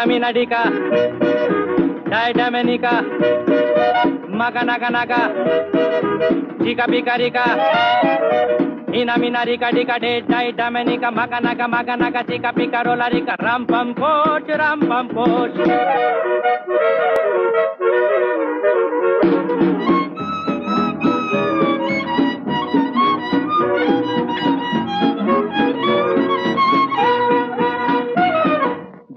Ina mina dika, dai damenika, maga naga naga, chika pika rika. Ina mina rika dika de dai damenika, maga naga chika pika rola rika. Ram pam poch, ram pam poch.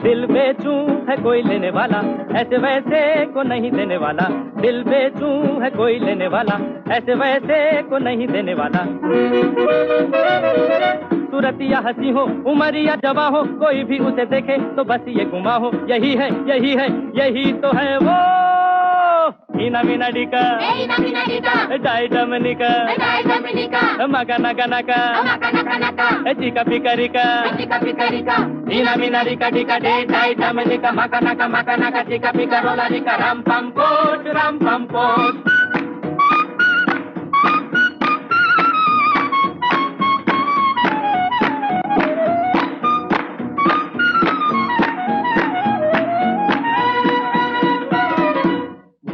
दिल बेचूं है कोई लेने वाला, ऐसे वैसे को नहीं देने वाला। दिल बेचूं है कोई लेने वाला, ऐसे वैसे को नहीं देने वाला। सूरत या हंसी हो, उम्र या जवा हो, कोई भी उसे देखे तो बस ये गुमा हो। यही है, यही है, यही तो है वो। Ina mina dika, dai damenika, maga naga naga, chika pika rika. Ina mina rika dika de dai damenika, maga naga chika pika rola rika. Ram pam poch, ram pam poch.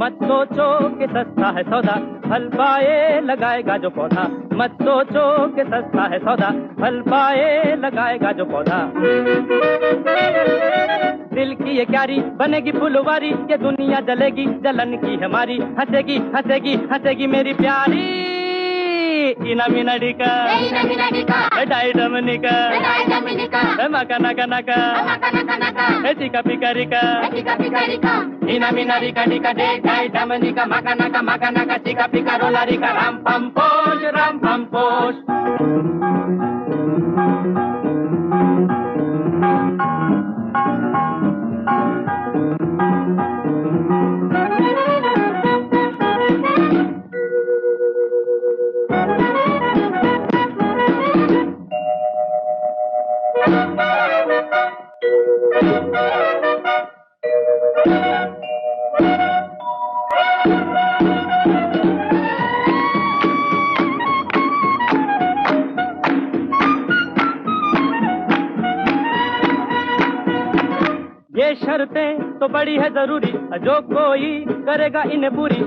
मत सोचो कि सस्ता है सौदा, फल पाए लगाएगा जो पौधा। मत सोचो कि सस्ता है सौदा, फल पाए लगाएगा जो पौधा। दिल की ये क्यारी बनेगी फुलवारी, ये दुनिया जलेगी जलन की हमारी। हंसेगी हंसेगी हंसेगी मेरी प्यारी। Ina mina dika, dai damenika, maga naga naga, chika pika rika. Ina mina rika dika de dai damenika, maga naga chika pika rola rika. Ram pam poch, ram pam poch. ये शर्तें तो बड़ी है जरूरी, जो कोई करेगा इन्हें पूरी।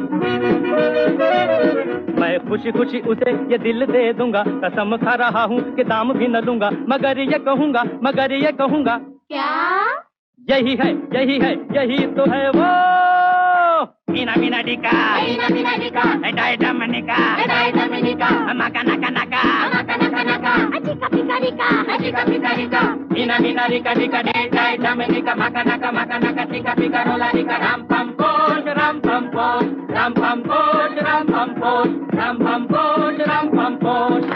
मैं खुशी खुशी उसे ये दिल दे दूंगा, कसम खा रहा हूँ कि दाम भी न लूंगा। मगर ये कहूँगा क्या? यही है, यही है, यही तो है वो। Ina mina dika, dai damenika, maga naga naga, chika pika rika. Ina mina rika dika de dai damenika, maga naga chika pika rola rika. Ram pam poch, ram pam poch, ram pam poch, ram pam poch, ram pam poch, ram pam poch.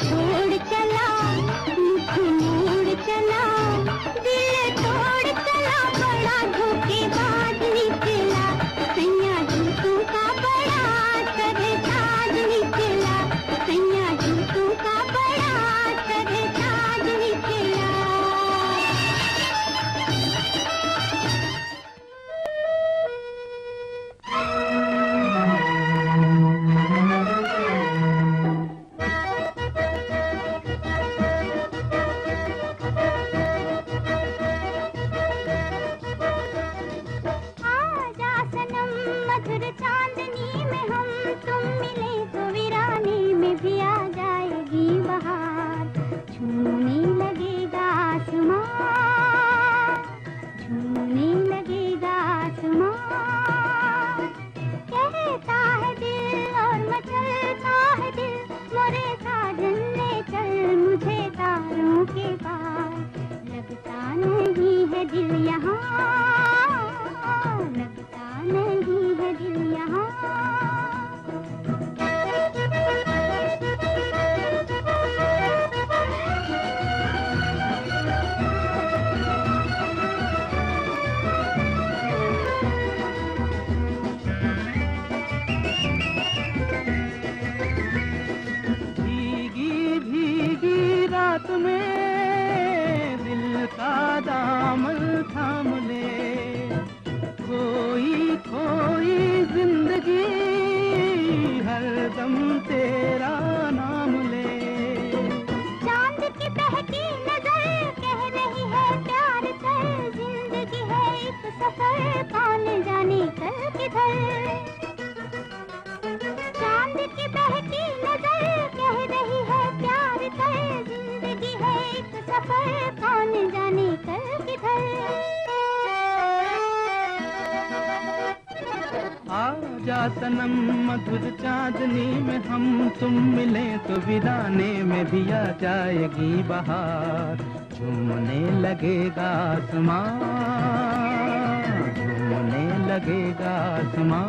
छोड़ चला, मुख मोड़ चला, दिल तोड़ चला, बड़ा धोखेबाज निकला। सैया जूतों का बड़ा सरताज निकला, सैया जूतों का बड़ा सरताज निकला। आजा सनम मधुर चांदनी में हम तुम मिले तो वीराने में भी आ जाएगी बहार। छूने लगेगा आसमां, छूने लगेगा आसमां। कहता है दिल और मचलता है दिल, मोरे साजन ले चल मुझे तारों के पार। लगता नहीं है दिल यहाँ, लगता नहीं है दिल यहाँ। भीगी भीगी रात में दिल का दामन थाम ले, खोई खोई जिंदगी हरदम तेरा नाम ले। चांद की बहकी नजर कह रही है प्यार कर, जिंदगी है एक सफर कौन जाने कल किधर। चांद की बहकी नजर कह रही है प्यार कर, जिंदगी है एक सफर कौन जाने कल किधर। आजा सनम मधुर चांदनी में हम तुम मिले तो वीराने में भी आ जाएगी बहार। झूमने लगेगा आसमां, झूमने लगेगा आसमां।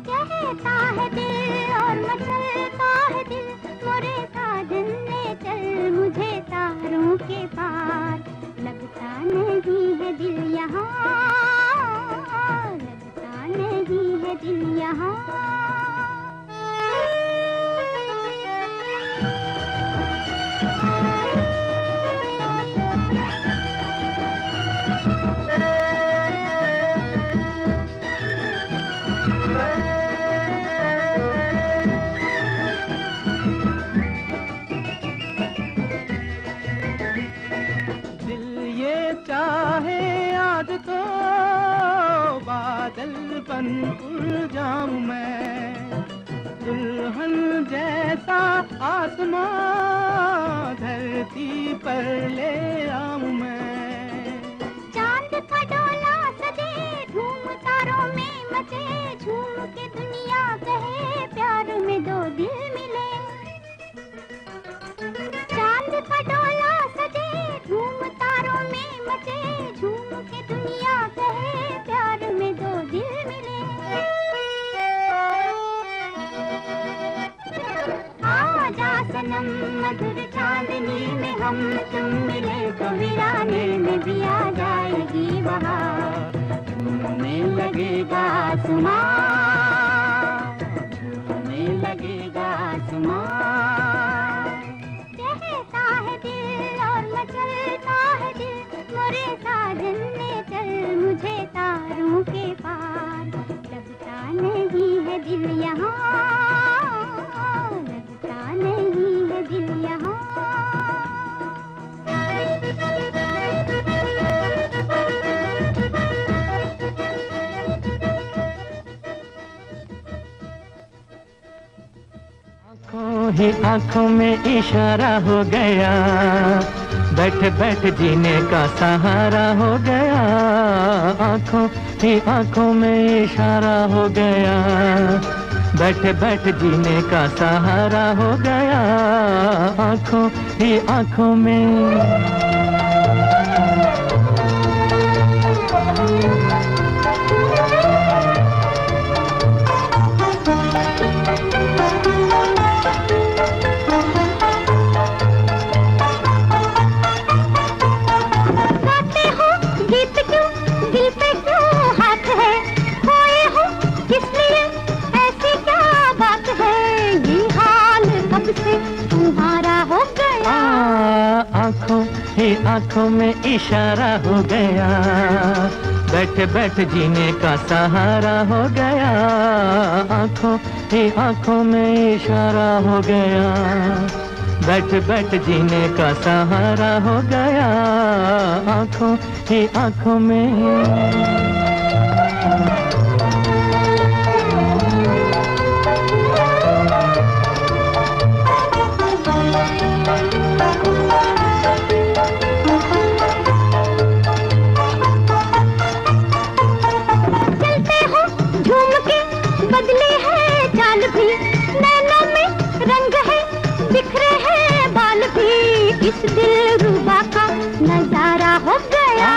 कहता है दिल और मचलता है दिल, मोरे साजन ले चल मुझे तारों के पार। लगता नहीं है दिल यहाँ, लगता नहीं है दिल यहाँ। चाहे आज तो बादल बन उड़ जाऊं मैं, दुल्हन जैसा आसमां धरती पर ले आऊं मैं। चांद का डोला सजे धूम तारों में मचे, झूम के दुनिया कहे प्यार में दो दिल मिले। चांद का डोला सजे धूम तारों में मचे, झूम के दुनिया कहे प्यार में दो दिल मिले। आजा सनम मधुर चांदनी में हम तुम मिले तो वीराने में भी आ जाएगी बहार। झूमने लगेगा आसमां, झूमने लगेगा आसमां। कहता है दिल और मचलता है दिल, मोरे साजन ले चल मुझे तारों के पार। लगता नहीं है दिल यहाँ, लगता नहीं है दिल यहाँ। आँखों ही आँखों में इशारा हो गया, बैठ बैठ जीने का सहारा हो गया। आँखों ही आँखों में इशारा हो गया, बैठ बैठ जीने का सहारा हो गया। आँखों ही आँखों में आंखों में इशारा हो गया, बैठ बैठ जीने का सहारा हो गया। आंखों ही आंखों में इशारा हो गया, बैठ बैठ जीने का सहारा हो गया। आंखों ही आंखों में। बदले है चाल भी, नैनों में रंग है, बिखरे हैं बाल भी, इस दिलरुबा का नजारा हो गया।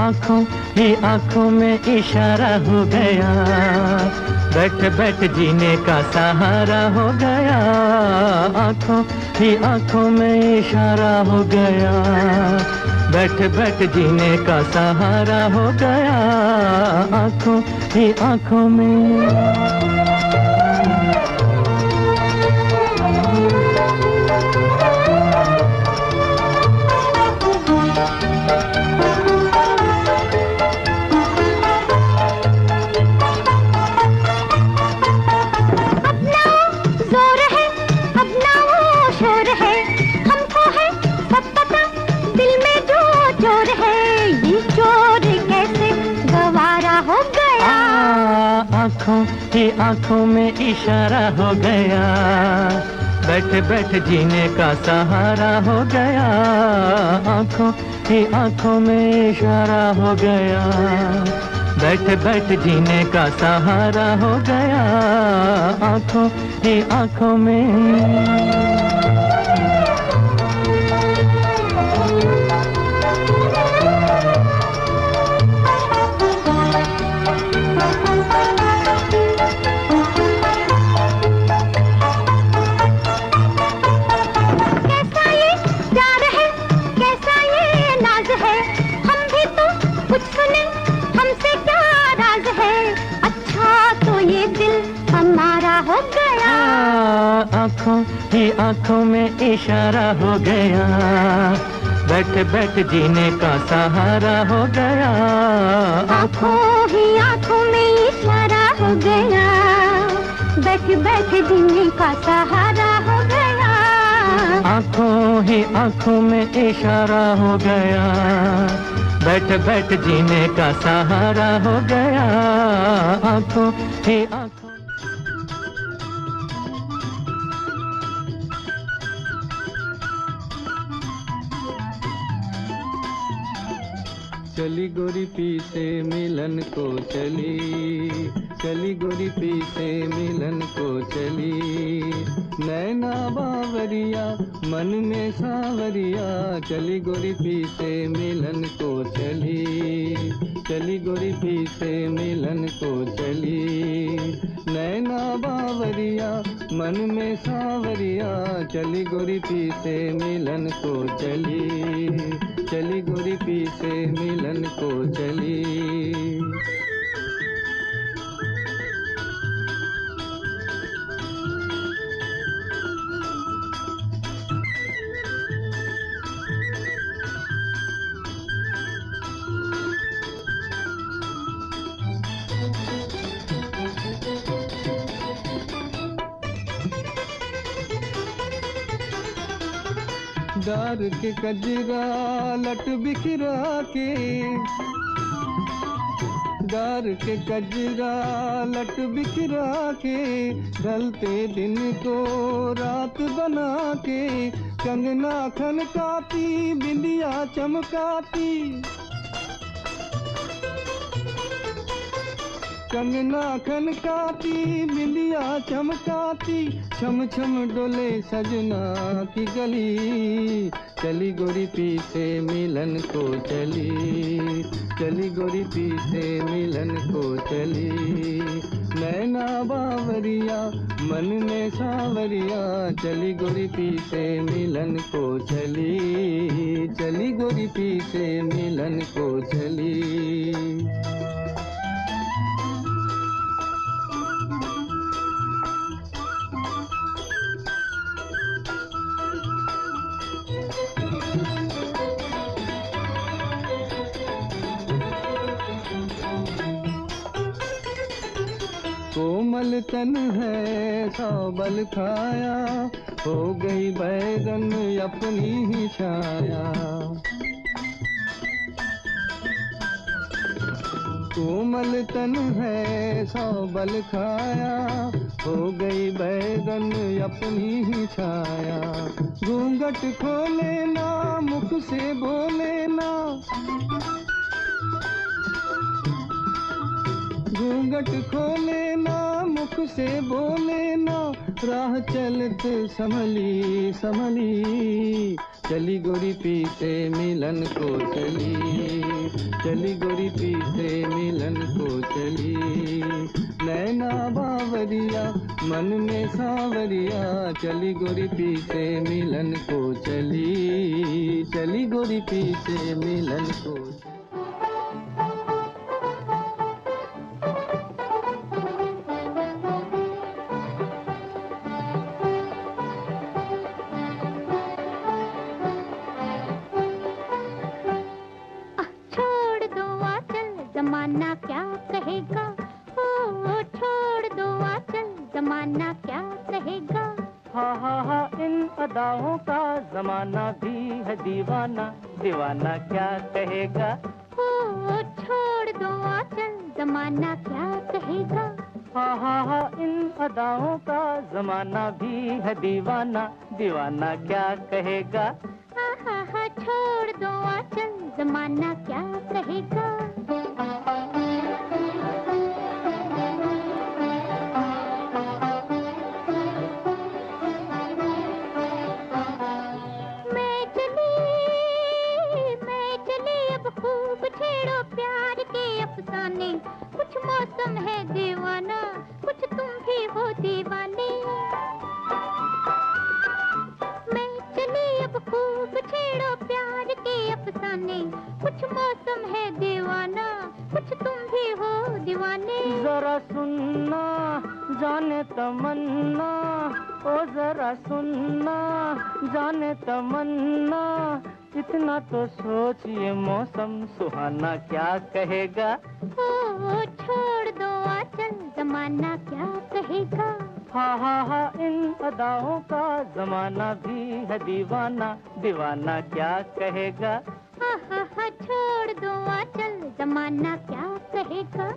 आंखों ही आंखों में इशारा हो गया, बैठ बैठ जीने का सहारा हो गया। आंखों ही आंखों में इशारा हो गया, बैठ बैठ जीने का सहारा हो गया। आंखों ही आंखों में। आंखों ही आंखों में इशारा हो गया, बैठ बैठ जीने का सहारा हो गया। आंखों ही आंखों में इशारा हो गया, बैठ बैठ जीने का सहारा हो गया। आंखों ही आंखों में। आंखों ही आंखों में इशारा हो गया, बैठ बैठ जीने का सहारा हो गया। आंखों ही आंखों में इशारा हो गया, बैठ बैठ जीने का सहारा हो गया। आंखों ही आंखों में इशारा हो गया, बैठ बैठ जीने का सहारा हो गया। आंखों ही आंखों। चली गोरी पी से मिलन को चली, चली गोरी पी से मिलन को चली। नैना बावरिया मन में सावरिया, चली गोरी पी से मिलन को चली, चली गोरी पी से मिलन को चली। नैना बावरिया मन में सावरिया, चली गोरी पी से मिलन को चली, चली गोरी पी से मिलन को चली। डार के कजरा लट बिखरा के, डार के कजरा लट बिखरा के, ढलते दिन को रात बना के, कंगना खनकाती बिंदिया चमकाती, कंगना खनकाती बिंदिया चमकाती, छम छम डोले सजना की गली। चली गोरी पी से मिलन को चली, चली गोरी पी से मिलन को चली। नैना बावरिया मन में सावरिया, चली गोरी पी से मिलन को चली, चली गोरी पी से मिलन को चली। तन है सौ बल खाया, हो गई बैगन अपनी ही छाया। कोमल तन है सौ बल खाया, हो गई बैगन अपनी ही छाया। घूंघट खोले ना मुख से बोले ना, घूंघट खोले ना मुख से बोले ना, राह चलत संभली संभली। चली गोरी पीछे मिलन को चली, चली गोरी पीछे मिलन को चली। नैना बावरिया मन में सावरिया, चली गोरी पीछे मिलन को चली, चली गोरी पीछे मिलन को चली। जमाना क्या कहेगा, ओ छोड़ दो आंचल, जमाना क्या कहेगा। हा इन अदाओं का जमाना भी है दीवाना, दीवाना क्या कहेगा। ओ छोड़ दो आंचल, जमाना क्या कहेगा। हा इन अदाओं का जमाना भी है दीवाना, दीवाना क्या कहेगा। हा छोड़ दो आंचल, जमाना क्या कहेगा। खूब छेड़ो प्यार के अफसाने, कुछ मौसम है दीवाना, कुछ तुम भी हो दीवाने। मैं चली अब खूब छेड़ो प्यार के अफसाने, कुछ मौसम है दीवाना, कुछ तुम भी हो दीवाने। जरा सुनना जाने तमन्ना, ओ जरा सुनना जाने तमन्ना, इतना तो सोचिए मौसम सुहाना क्या कहेगा। ओ छोड़ दो आंचल, जमाना क्या कहेगा। हा इन अदाओं का जमाना भी है दीवाना, दीवाना क्या कहेगा। हा छोड़ दो आंचल, जमाना क्या कहेगा।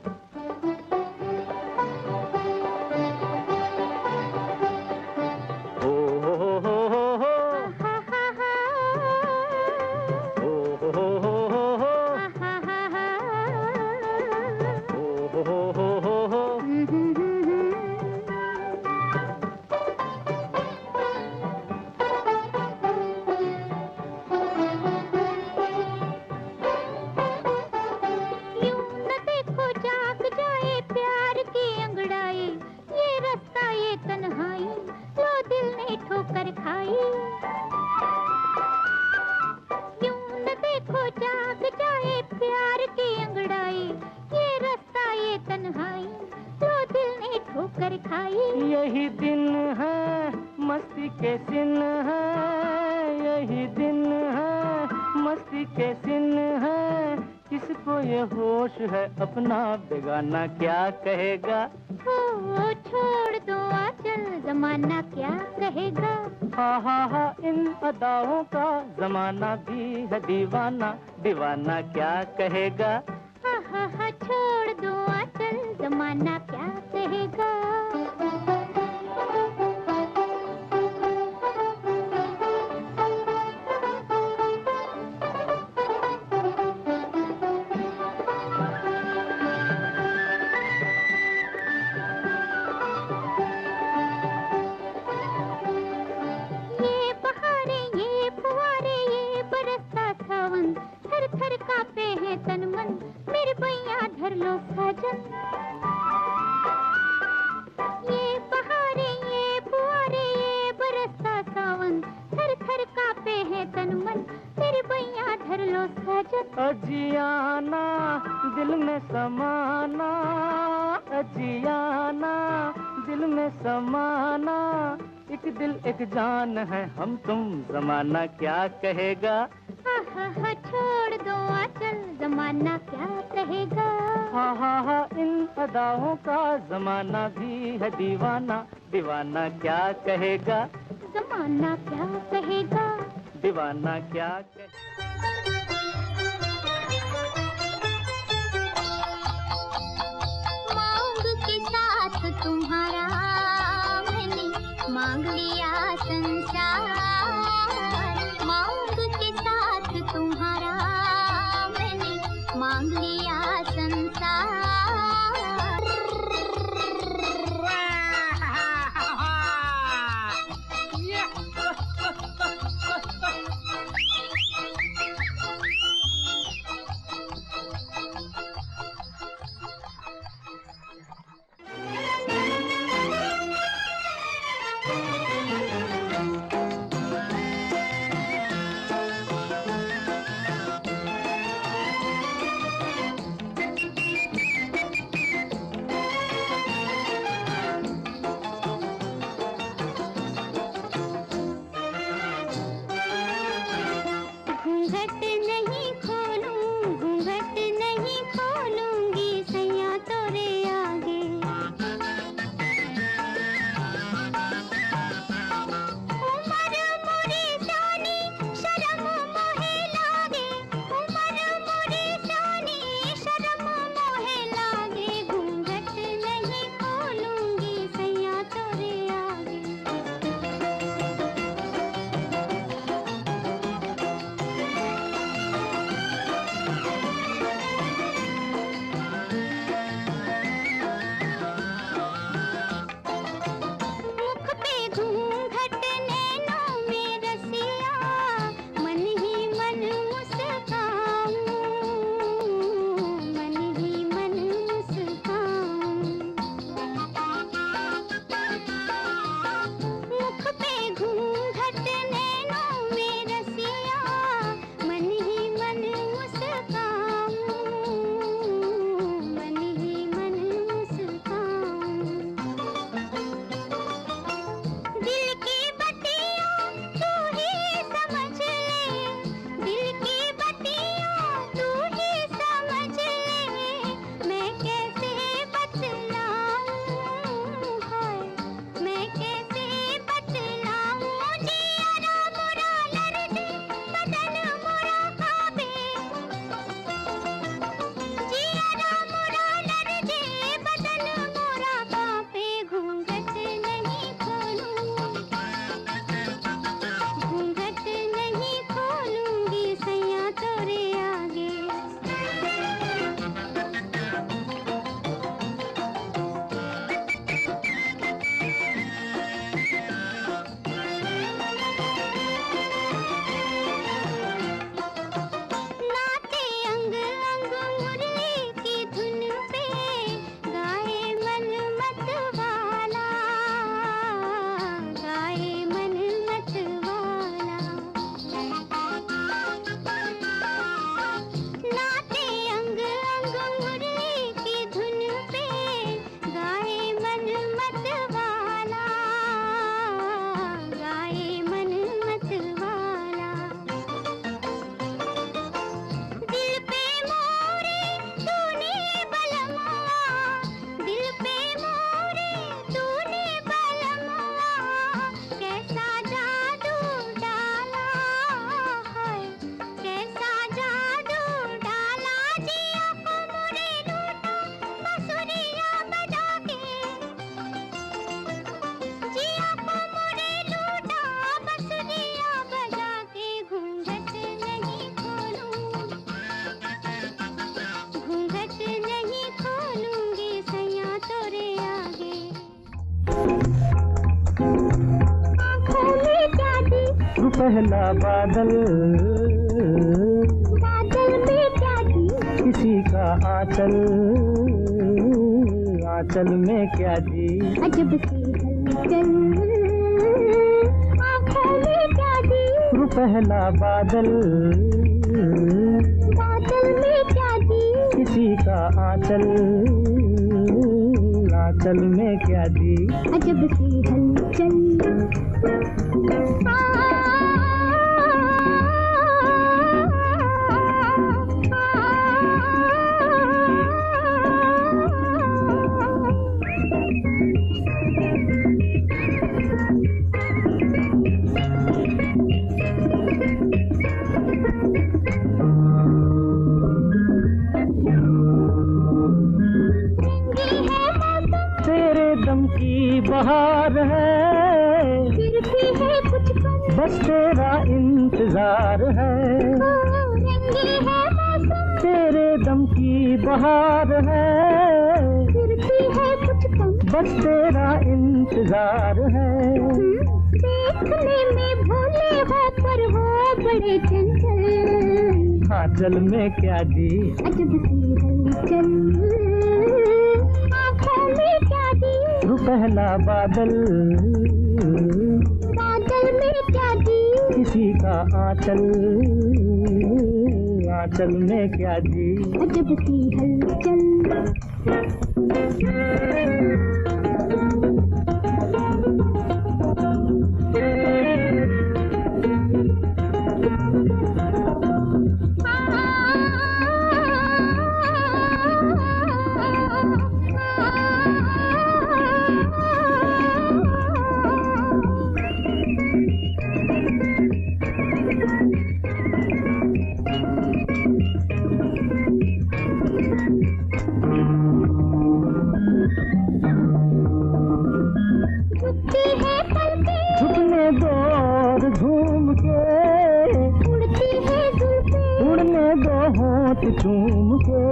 तन्हाई लो दिल ने ठोकर खाई, यूं न देखो जाग जाए प्यार की अंगड़ाई, ये रास्ता ये तन्हाई लो दिल ने ठोकर खाई। यही दिन है मस्ती के सिन है, यही दिन है मस्ती के सिन है, किसको ये होश है अपना बेगाना क्या कहेगा। ओ छोड़ दो आंचल, जमाना क्या कहेगा। हा इन अदाओं का जमाना भी है दीवाना, दीवाना क्या कहेगा। हा छोड़ दो आंचल, जमाना क्या कहेगा। थर थर कांपे हैं तन मन, मेरे पैया धर लो साजन। ये बहारे ये फुहारे ये बरसता सावन, थर थर कांपे हैं तन मन, मेरे पैया धर लो साजन। अजियाना दिल में समाना, अजियाना दिल में समाना, एक दिल एक जान है हम तुम, जमाना क्या कहेगा। छोड़ दो आंचल, जमाना क्या कहेगा। हा इन अदाओं का जमाना भी है दीवाना, दीवाना क्या कहेगा, जमाना क्या कहेगा, दीवाना क्या कहेगा। मांग के साथ तुम्हारा मैंने मांग लिया संसार, मांग के साथ तुम्हारा मैंने मांग लिया संसार। पहला बादल, बादल में क्या जी, किसी का आंचल, आंचल में क्या जी, अजब सी हलचल, आँखों में क्या जी, पहला बादल, बादल में क्या जी, किसी का आंचल, आंचल में क्या जी, अजब सी हलचल। बस तेरा इंतजार है, रंगी है मौसम, तेरे दम की बहार है, फिरती है कुछ कम, बस तेरा इंतजार है। देखने में भोले हो पर हो बड़े चंचल, आंचल में क्या जी, अजब सी हलचल, आँखों में क्या जी, रुपहला बादल, बादल में क्या जी, किसी का आंचल, आंचल में क्या जी, अजब सी हलचल। झुकने दो और झूम के, उड़ती है जुल्फें, उड़ने दो होंठ चूम के,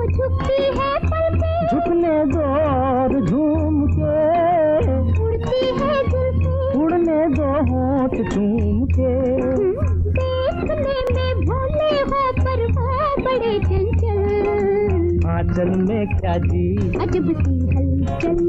झुकती है पलकें, झुकने दो और झूम के, उड़ती है जुल्फें, उड़ने दो होंठ चूम के। देखने में भोले हो पर हो बड़े चंचल, आंचल में क्या जी, अजब सी हलचल।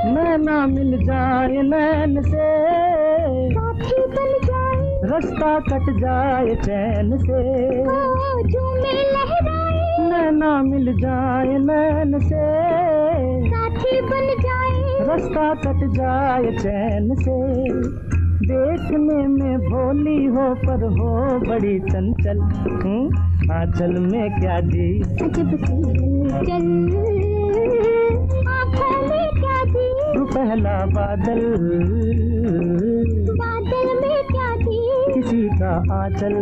नैना मिल जाए नैन से, साथी बन जाए, रास्ता कट जाए चैन से, झूमे लहराए, नैना मिल जाए नैन से, साथी बन जाए, रास्ता कट जाए चैन से। देखने में भोली हो पर हो बड़ी चंचल, आंचल में क्या जी, अजब सी हलचल, आँखों में क्या जी, पहला बादल, बादल में क्या जी, किसी का आंचल,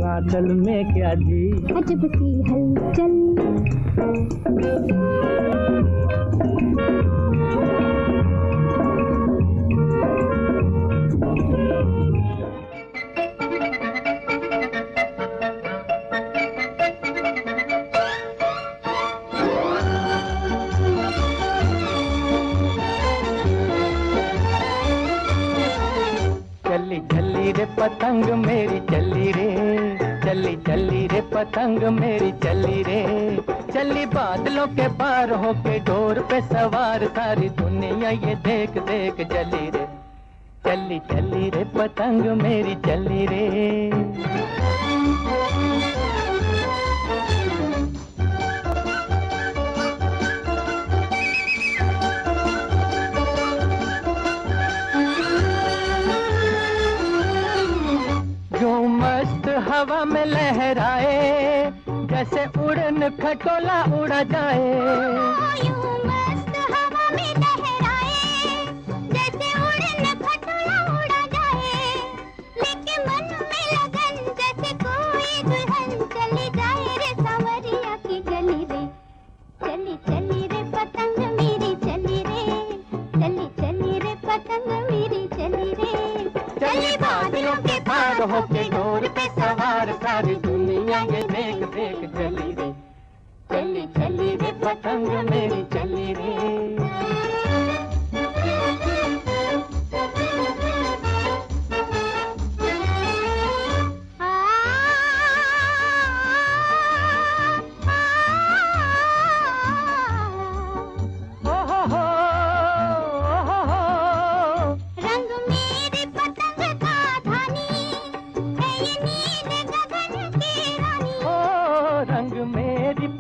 आंचल में क्या जी, अजब सी हलचल। चली चली रे पतंग मेरी चली रे, चली चली रे पतंग मेरी चली रे, चली बादलों के पार होके डोर पे सवार, सारी दुनिया ये देख देख चली रे, चली चली रे पतंग मेरी चली रे। हवा में लहराए, जैसे उड़न खटोला उड़ा जाए, यूं मस्त हवा में लहराए, जैसे उड़न खटोला उड़ा जाए, लेके मन में लगन जैसे कोई दुल्हन चली जाए रे सांवरिया की गली रे, चली चली रे पतंग मेरी चली रे, चली चली रे पतंग मेरी चली रे, चली बादलों के पार होके डोर पे सवार, सारी दुनिया ये देख देख चली रे, चली चली रे पतंग मेरी चली रे।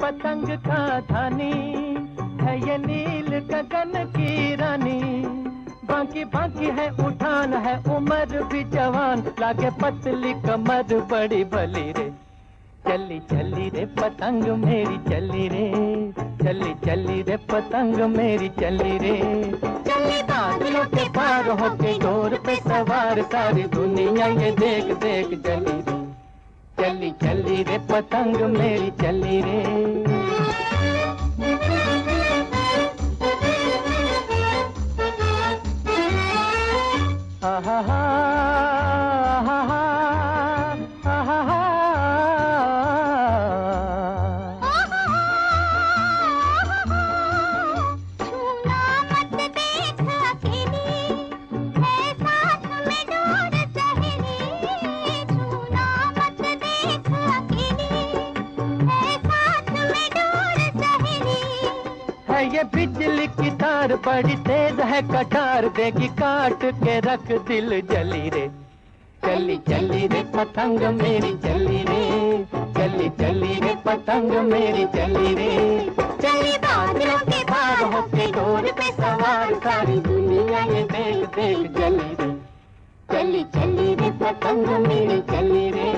पतंग का धानी है ये नील गगन की रानी, बाकी बाकी है उठान जवान है उम्र भी जवान, लागे पतली कमर बड़ी भली रे। चली चली रे पतंग मेरी चली रे, चली चली रे पतंग मेरी चली रे। चली बादलों के पार होके डोर पे सवार, सारी दुनिया ये देख देख चली रे। चली चली रे पतंग मेरी चली रे। हा हा हा हा हा हा हा। छूना मत देख अकेली, है साथ में डोर सहेली। छूना मत देख अकेली, है साथ में डोर सहेली। है ये बिजली की तार बड़ी तेज है कटार, देगी काट के रख दिल जली रे। चली चली रे पतंग मेरी चली रे, चली चली रे पतंग मेरी चली रे। चली बादलों के पार होके डोर पे सवार, सारी दुनिया ये देख देख चली रे। चली चली रे पतंग मेरी चली रे।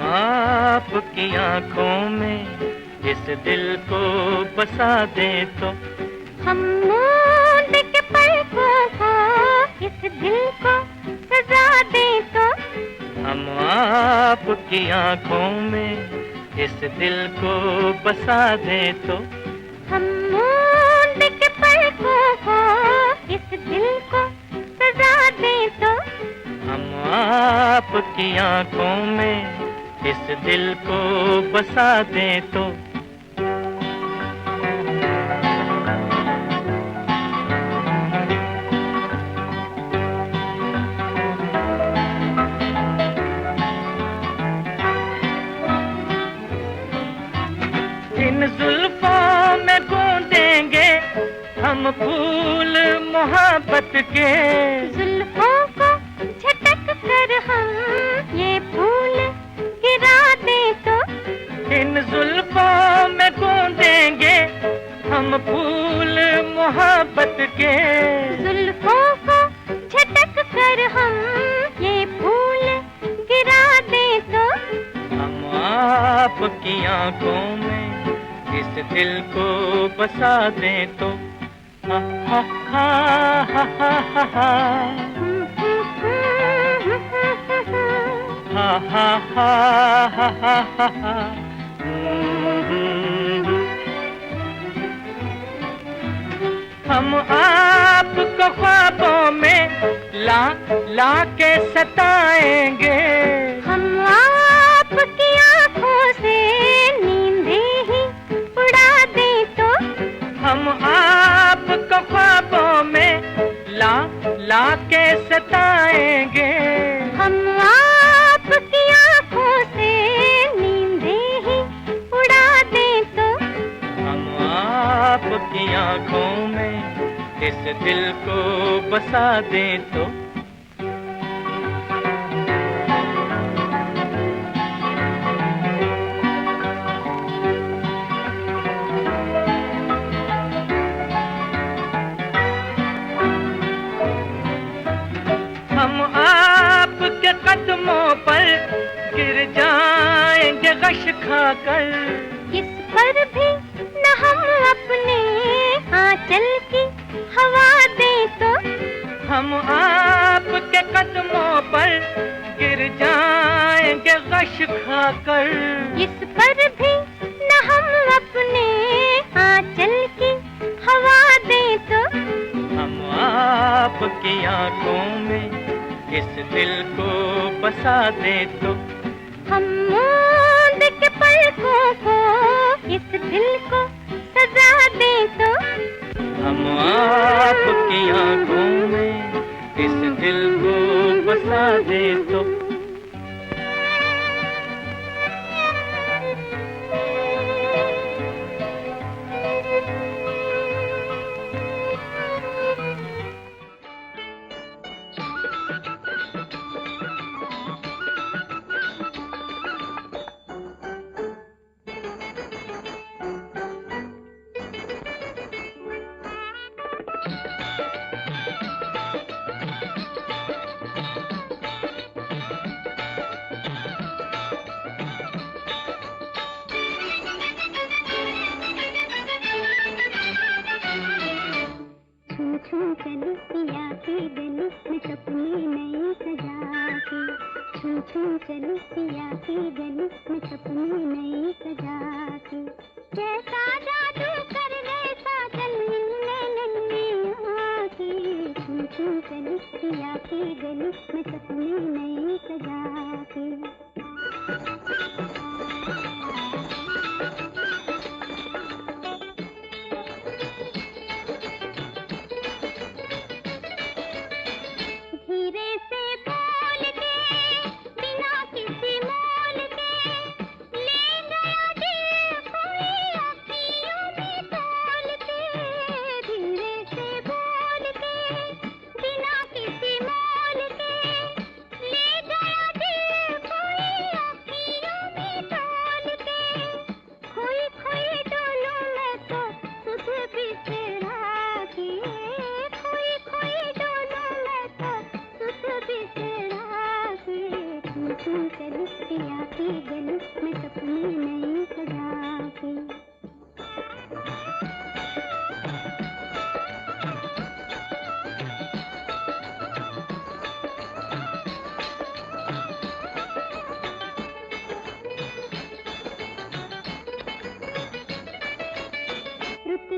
आपकी आंखों में इस दिल को बसा दे तो, हम मूंद के पलकों को इस दिल को सजा दे तो। हम आपकी आंखों में इस दिल को बसा दे तो। हम मूंद के पलकों को इस दिल को सजा दे तो। हम आपकी आंखों में इस दिल को बसा दे तो। इन जुल्फों में गूंदेंगे हम फूल मोहब्बत के। जुल्फों को झटक कर हम ये फूल गिरा दे तो। इन जुल्फों में गूंदेंगे हम फूल मोहब्बत के। जुल्फों को झटक कर हम ये फूल गिरा दे तो। हम आपकी आंखों में इस दिल को बसा दे तो। हा हा हा हा हा हा हा हा हा हा हा हा। हम आपको ख्वाबों में ला ला के सताएंगे। हम आपकी आंखों से नींदे ही उड़ा दे तो। हम आपको ख्वाबों में ला ला के सताएंगे। हम आपकी आंखों से नींदे ही उड़ा दे तो। हम आपकी आंखों में इस दिल को बसा दे तो। हम आपके कदमों पर गिर जाएंगे गश खाकर। इस पर भी न हम अपने आंचल की हवा दे तो। हम आपके कदमों पर गिर जाएंगे गश खाकर। इस पर भी न हम अपने आंचल की हवा दे तो। हम आपकी आंखों में इस दिल को बसा दे तो। हम मूंद के पलकों को इस दिल को सजा दे तो। हम आपकी आंखों में इस दिल को बसा दे तो।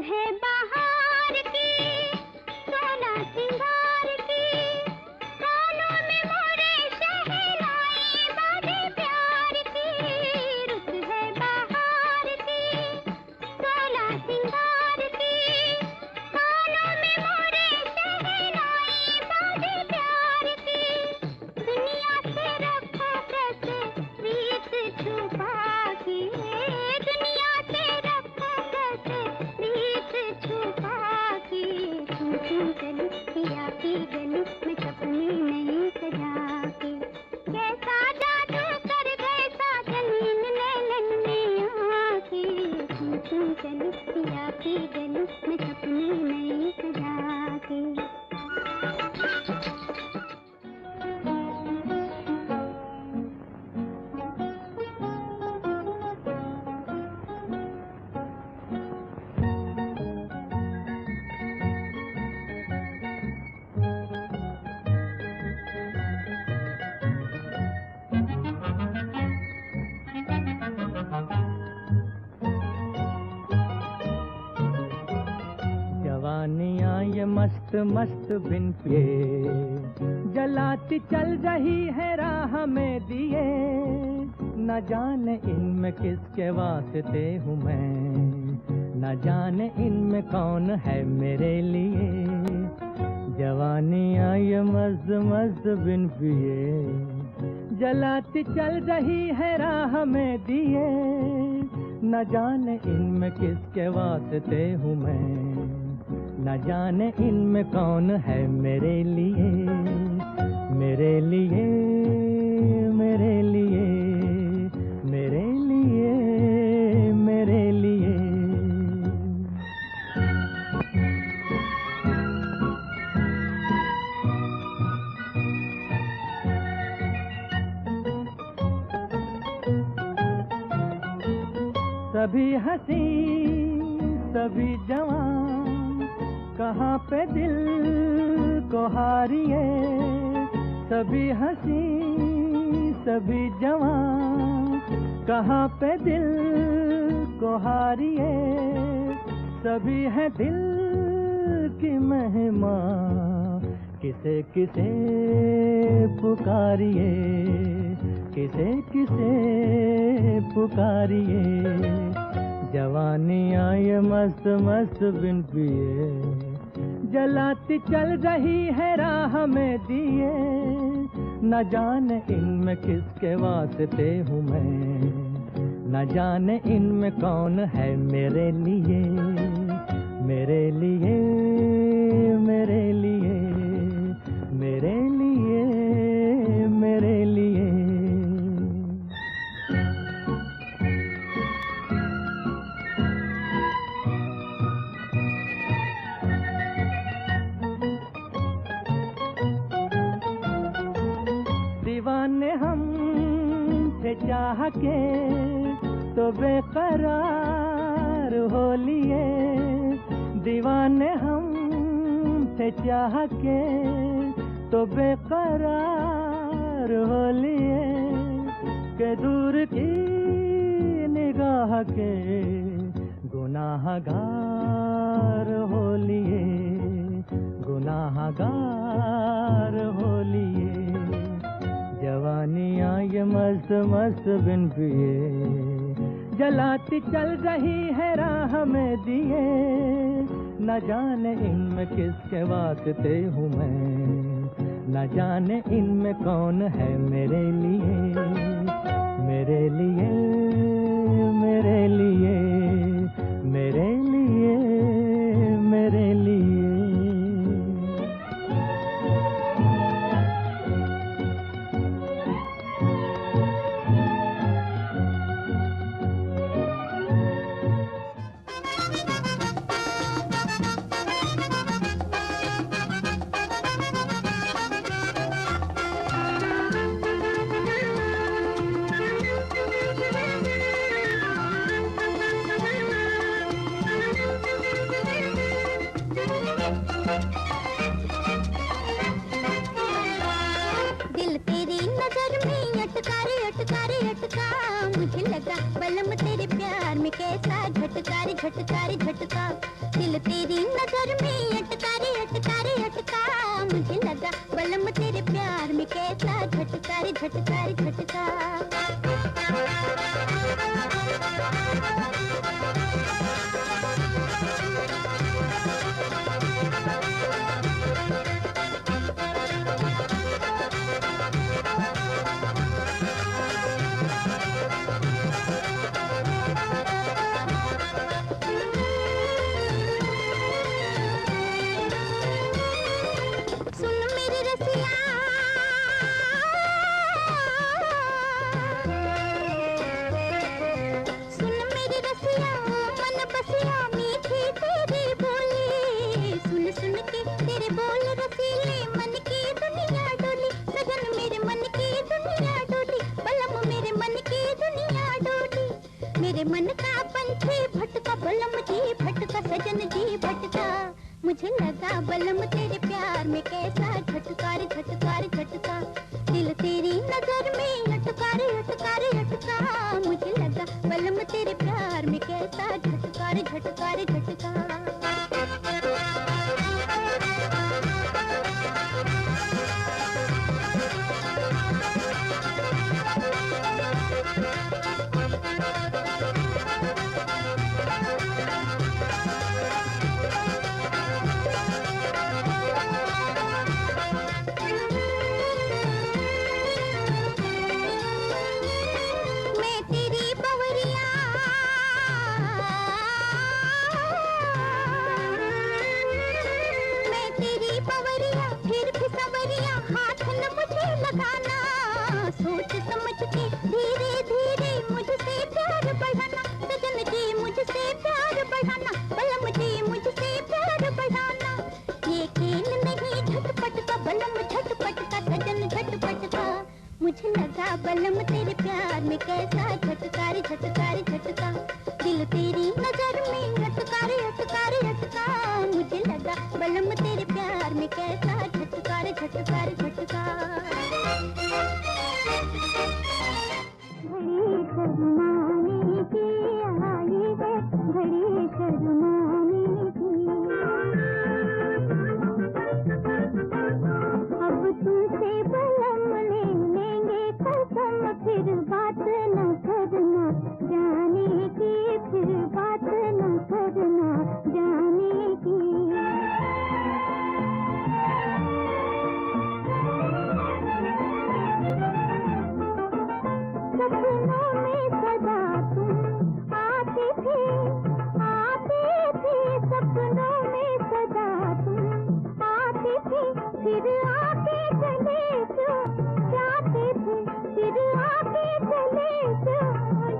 है बाहर की, सोना सिंगार की, कानों में मोरे शहनाई बाजे प्यार की। रुत है बाहर की, सोना सिंगार की, कानों में मोरे शहनाई बाजे प्यार की। दुनिया से रखो कैसे प्रीत छुपा के, दुनिया से रखो कैसे प्रीत छुपा के। तू चली पिया की गली में सपने नहीं सजा के। कैसा जादू कर गए साजन इन नैनन में आके। तू चली पिया की गली में सपने नहीं सजा के। जवानियाँ ये मस्त मस्त बिन पिए जलाती चल रही है राह में दिए। न जाने इनमें किसके वास्ते हूँ मैं, न जाने इनमें कौन है मेरे लिए। जवानियाँ ये मस्त मस्त बिन पिए जलाती चल रही है राह में दिए। न जाने इनमें किसके वास्ते हूँ मैं, न जाने इनमें कौन है मेरे लिए। मेरे लिए मेरे लिए मेरे लिए मेरे लिए। सभी हंसी सभी जवान कहाँ पे दिल को हारिए। सभी हंसी सभी जवान कहाँ पे दिल को हारिए। सभी है दिल की महिमा किसे किसे पुकारिए, किसे किसे पुकारिए। जवानियाँ ये मस्त मस्त बिन पिए जलाती चल रही है राह में दिए। न जाने इनमें किसके वास्ते हूँ मैं, न जाने इनमें कौन है मेरे लिए। मेरे लिए मेरे लिए मेरे लिए मेरे लिए। दीवाने हम थे चाह के तो बेकरार हो लिए। दीवाने हम थे चाह के तो बेकरार हो लिए। के दूर की निगाह के गुनाहगार हो लिए, गुनाहगार हो लिए। जवानियाँ ये मस्त मस्त बिन पिए जलाती चल रही है राह में दिए। न जाने इनमें किसके वास्ते हूँ मैं, न जाने इनमें कौन है मेरे लिए। मेरे लिए मेरे लिए मेरे लिए मेरे लिए। मुझे लगा बलम तेरे प्यार में कैसा झटका रे झटका रे झटका। दिल तेरी नजर में अटका रे अटका रे अटका, मुझे लगा बलम तेरे प्यार में कैसा झटका रे झटका रे झटका। मेरे मन का पंछी भटका बलम जी भटका सजन जी भटका, मुझे लगा बलम तेरे प्यार में कैसा झटका रे झटका रे झटका। दिल तेरी नजर में अटका रे अटका रे अटका, मुझे लगा बलम तेरे प्यार में कैसा झटका रे झटका रे झटका। सोच समझ के धीरे धीरे मुझसे प्यार बढ़ाना, सजन जी मुझसे प्यार बढ़ाना, बलम जी मुझसे प्यार बढ़ाना। ये खेल नहीं झटपट का बलम झटपट का सजन झटपट का, मुझे लगा बलम तेरे प्यार में कैसा झटका रे झटका रे झटका। दिल तेरी नजर में अटका रे अटका रे अटका, मुझे लगा बलम तेरे प्यार में कैसा झटका रे झटका रे झटका। घड़ी शर्माने की आई है, घड़ी शर्माने की, अब तुमसे बलम ले लेंगे कसम, फिर बात न करना जाने की, फिर बात न करना जाने की। सपनों में सदा तुम आते थे सपनों में सदा तुम आते थे, फिर आके चले जो जाते थे, फिर आके चले जो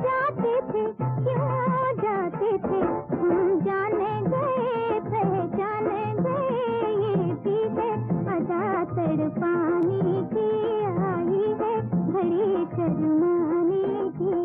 जाते थे, क्यों जाते थे हम जाने गए पहचाने गए, ये भी है अदा तड़पाने की आई है, घड़ी शर्माने की।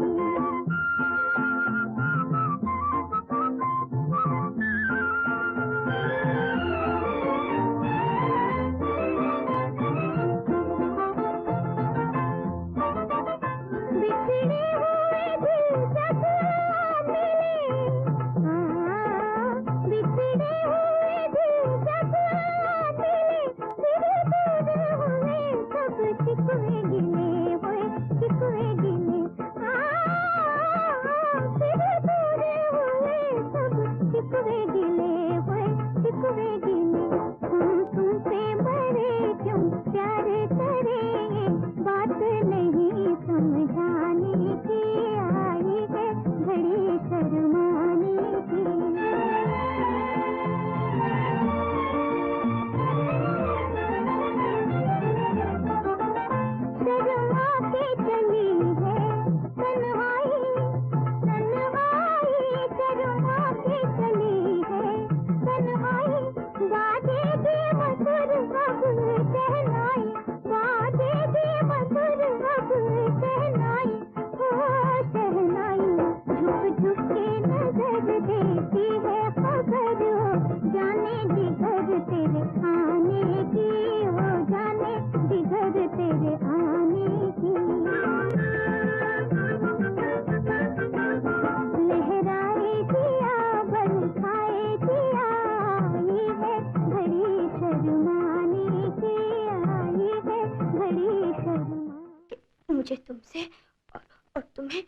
तुमसे और तुम्हें।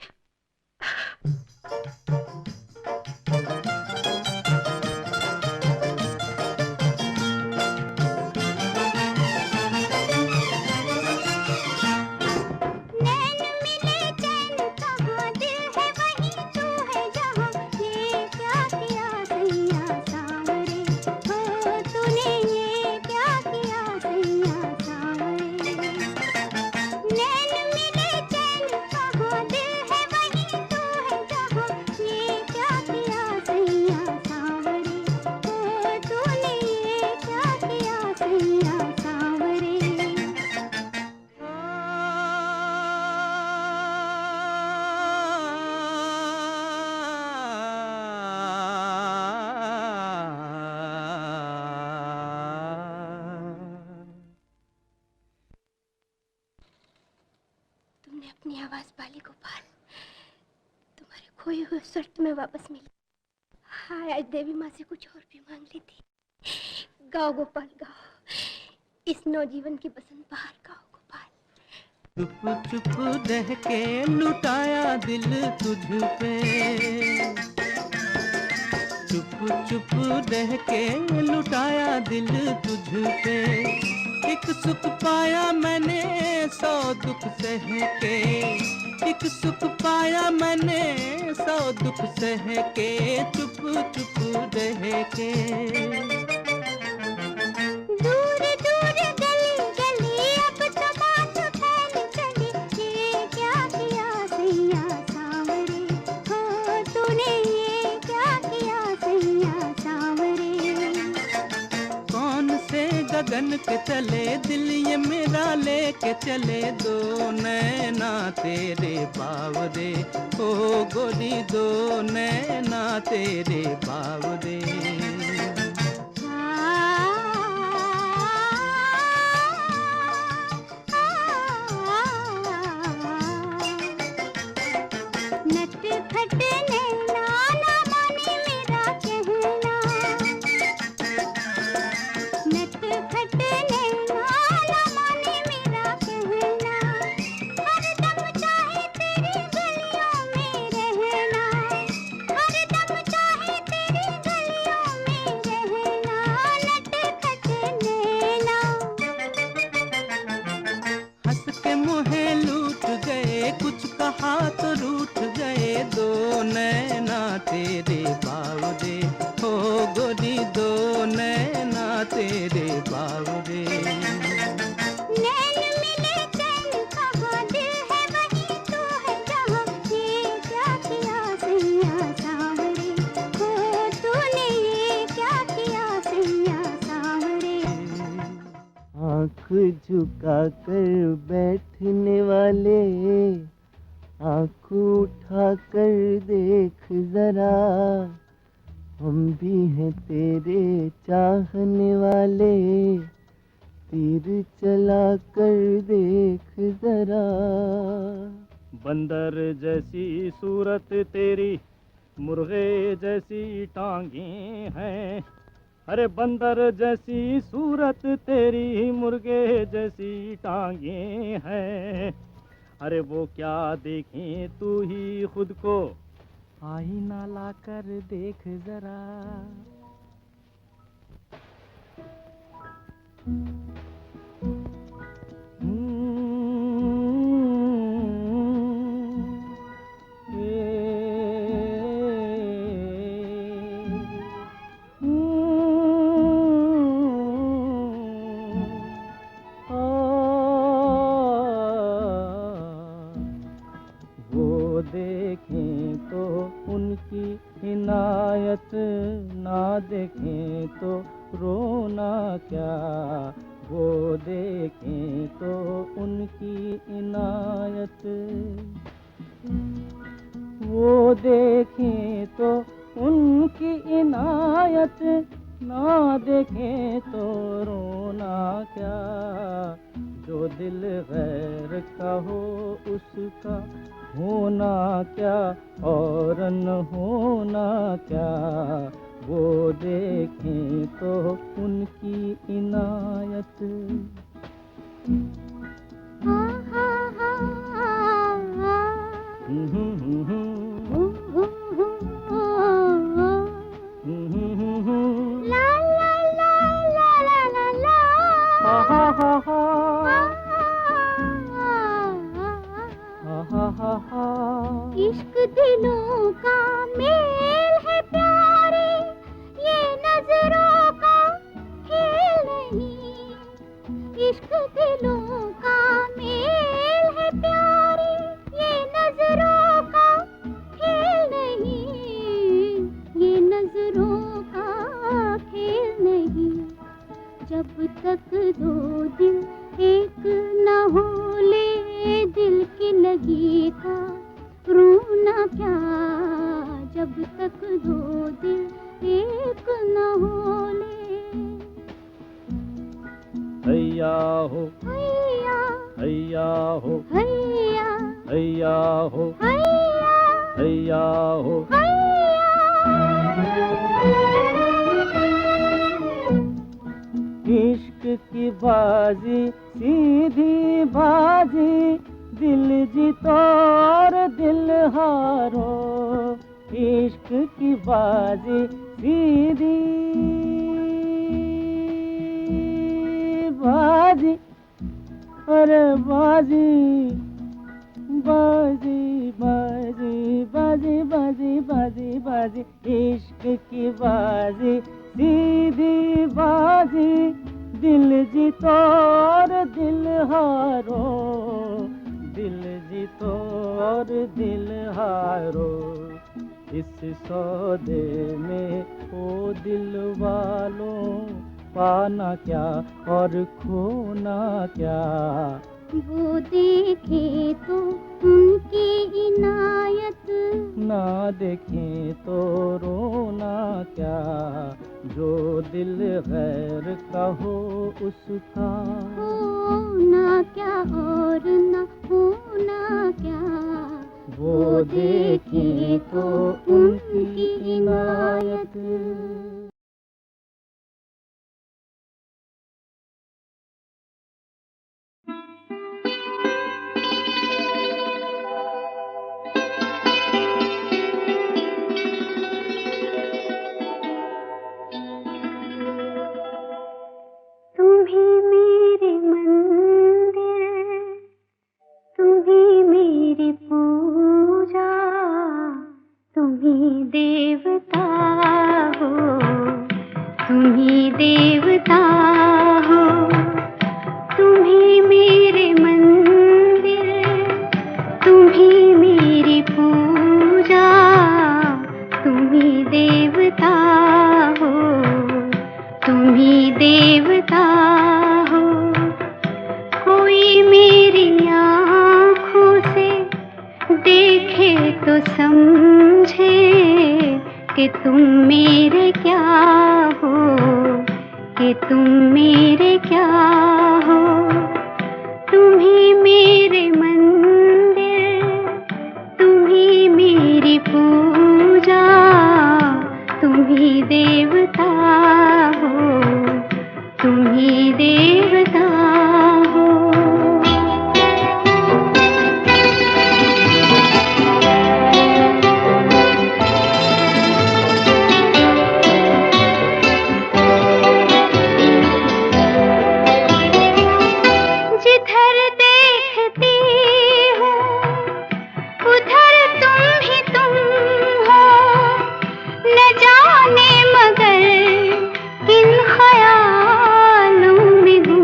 तुमने अपनी आवाज पाली गोपाल, तुम्हारे खोए हुए स्वर तुम्हें वापस मिले। हाय, आज देवी माँ से कुछ और भी मांग ली थी। गाओ गोपाल गाओ, इस नौजीवन की बसंत बहार गाओ गोपाल। चुप चुप रह के लुटाया दिल तुझ पे, चुप चुप रह के लुटाया दिल तुझ पे। एक सुख पाया मैंने 100 दुख सह के, एक सुख पाया मैंने 100 दुख सह के, चुप चुप रह के। दूर दूर गली गली अब तो बात फैल चली, ये क्या किया सैया सांवरे, हो तूने ये क्या किया सैया सांवरे। कौन से गगन के चले दिल ये मेरा लेके चले, दो नैना तेरे बावरे, ओ गोरी दो नैना तेरे बावरे। नटखट नैना ना माने मेरा कहना, नटखट नैना ना माने मेरा कहना। हरदम चाहे तेरी गलियों में रहना, हरदम चाहे तेरी गलियों में रहना, नटखट नैना। हंस के मुहे लूट गए, कुछ कहा तो रूठ गए, दो नैना तेरे बावरे, हो गोरी दो नैना तेरे बावरे। नैन मिले चैन कहाँ, दिल है वहीं तू है जहाँ, ये क्या किया सैया सांवरे, हो तूने ये क्या किया सैया सांवरे। आँख झुका कर बैठने वाले, आँख उठा कर देख जरा, हम भी हैं तेरे चाहने वाले, तीर चला कर देख जरा। बंदर जैसी सूरत तेरी, मुर्गे जैसी टांगे हैं। अरे बंदर जैसी सूरत तेरी, मुर्गे जैसी टांगे हैं। अरे वो क्या देखें तू ही खुद को, आईना ला कर देख जरा। वो देखें तो उनकी इनायत, ना देखें तो रोना क्या। वो देखें तो उनकी इनायत, वो देखें तो उनकी इनायत, ना देखें तो रोना क्या। जो दिल गैर का हो उसका होना क्या, और न होना क्या। वो देखें तो उनकी इनायत। हा हा हा दो दिल एक न हो ले, दिल की लगी था रोना क्या, जब तक दो दिल एक न हो ले। हैया हो हैया हैया हो हैया हैया हो हैया हैया हो। इश्क की बाजी सीधी बाजी, दिल जीतो और दिल हारो। इश्क की बाजी सीधी बाजी, अरे बाजी बाजी बाजी बाजी बाजी बाजी बाजी, इश्क की बाजी सीधी बाजी, दिल जीतो और दिल हारो। दिल जीतो और दिल हारो, इस सौदे में ओ दिल वालों, पाना क्या और खोना क्या। वो देखे तो उनकी इनायत, ना देखें तो रोना क्या। जो दिल गैर का हो उसका होना क्या और न होना क्या। वो देखे तो उनकी इनायत। तुम्ही मेरे मंदिर, तुम्ही मेरी पूजा, तुम्ही देवता हो, तुम्ही देवता हो। तुम्ही मेरे मंदिर, तुम्ही मेरी पूजा, तुम्ही देवता हो, तुम्ही देवता हो। कोई मेरी आँखों से देखे तो समझे कि तुम मेरे क्या हो, कि तुम मेरे क्या हो। तुम्ही मेरे मंदिर, तुम्ही मेरी पूजा, तुम्ही देवता हो, तुम्ही देवता हो। जिधर देखती हूँ उधर तुम ही तुम हो, न जाने मगर किन ख्यालों में गुम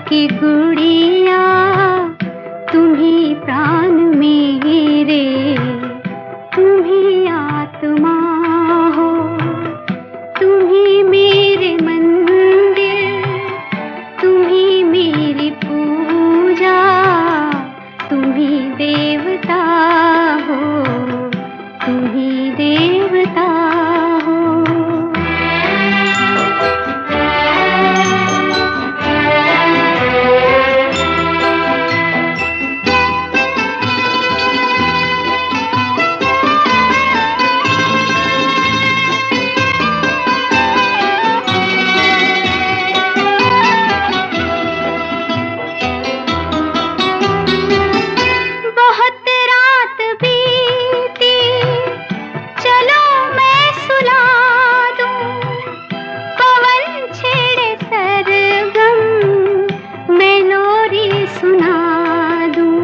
की गुड़िया तुम्ही प्राण मेरे, तुम्ही आत्मा हो, तुम्ही मेरे मंदिर, तुम्ही मेरी पूजा, तुम्ही देवता हो, तुम्ही देवता हो। बहुत रात बीती, चलो मैं सुला दूं, पवन छेड़े सरगम, मैं लोरी सुना दूं।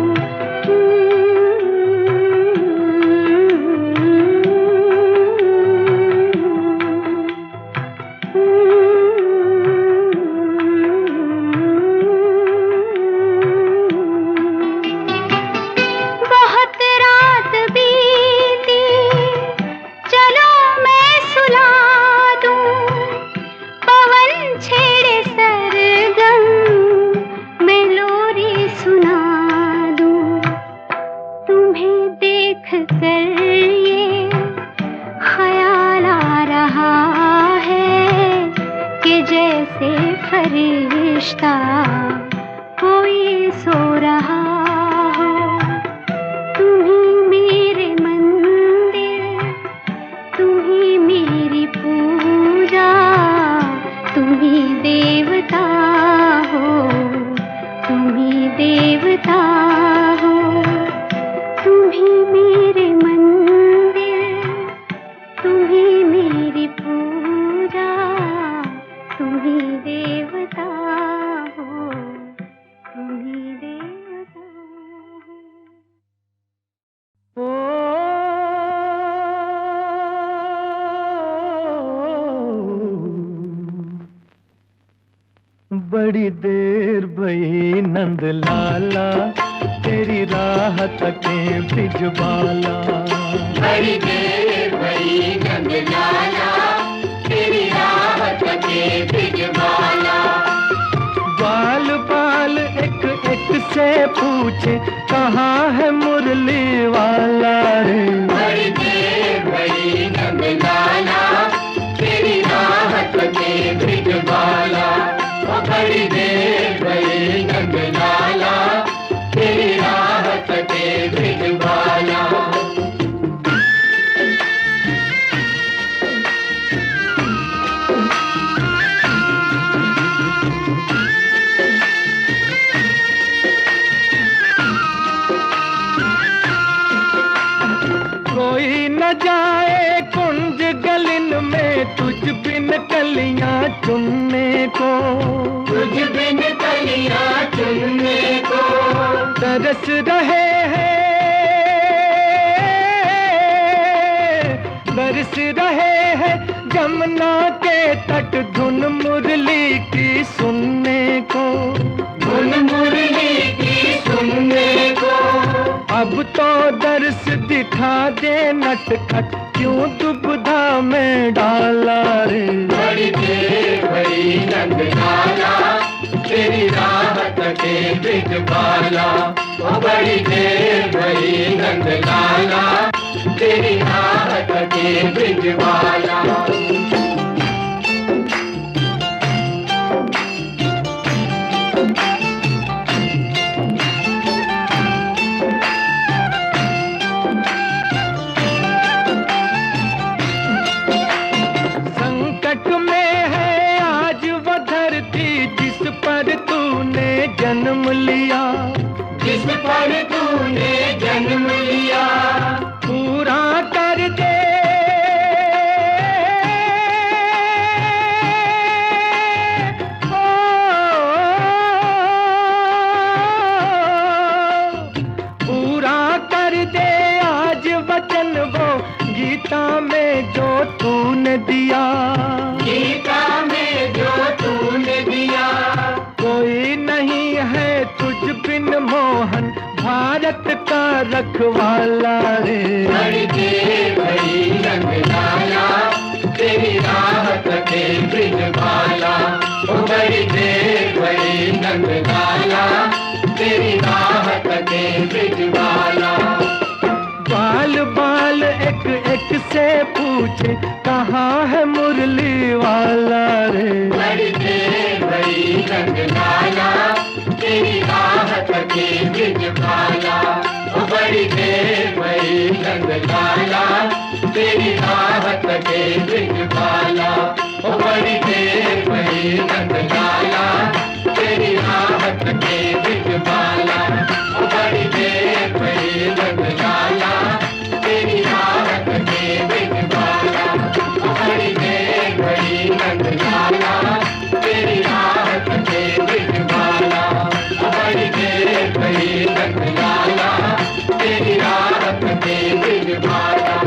बहुत रात बीती, चलो मैं सुला दूं, पवन छेड़े सरगम, मैं लोरी सुना दूं। तुम्हें देख कर ये ख्याल आ रहा है कि जैसे फरिश्ता कोई सो रहा हो। तुम्ही मेरे मंदिर, तुम्ही मेरी पूजा, तुम्ही देवता हो, तुम्ही देवता हो। तुम्ही मेरे मंदिर, तुम्ही मेरी पूजा, तुम्ही देवता हो, तुम्ही देवता हो। बड़ी देर भई नंद लाला, तेरी राह तके बिजबाला। बड़ी देर भई नंद लाला, तेरी राह तके बिजबाला। बाल बाल एक एक से पूछे, कहाँ है मुरली वाला रे। बड़ी देर भई नंद लाला, तेरी राह तके बिजबाला। बड़ी देर भई नंद लाला, तेरी राह तके बिजबाला। कोई न जाए कुंज गलिन में, तुझ बिन कलियां चुनने को। तुझ बिन कलियां चुनने को। तरस रहे हैं, बरस रहे हैं जमुना के तट, धुन मुरली की सुनने को। धुन मुरली की सुनने को। अब तो दर्श दिखा दे नटखट, क्यों दुविधा में डाला रे। बड़ी देर भई नंद लाला, तेरी राह तके बिजबाला। बड़ी देर भई नंद लाला, तेरी राह तके बिजबाला। संकट में है आज वो धरती, जिस पर तूने जन्म लिया। जिस पर तूने जन्म लिया। पूरा कर दे पूरा कर दे आज वचन वो, गीता में जो तूने दिया। गीता में जो तूने दिया। कोई नहीं रखवाला रे। बड़ी देर भई रंग लाला, तेरी राहत के ब्रिज बाला। ओ बड़ी देर भई रंग लाला, तेरी राहत के ब्रिज बाला। बाल बाल एक एक से पूछे कहाँ है मुरली वाला रे। बड़ी देर भई रंग लाला, तेरी राहत के ब्रिज बाला। ओ बड़ी देर भई रंग लाला, तेरी राहत के ब्रिज बाला। ओ बड़ी देर भई रंग लाला, तेरी राहत के ब्रिज बाला। ओ बड़ी देर भई रंग लाला, तेरी राहत के ब्रिज बाला। ओ बड़ी देर भई रंग लाला, तेरी राहत के ब्रिज बाला। ओ बड़ी देर भई रंग लाला, तेरी राहत के ब्रिज बाला।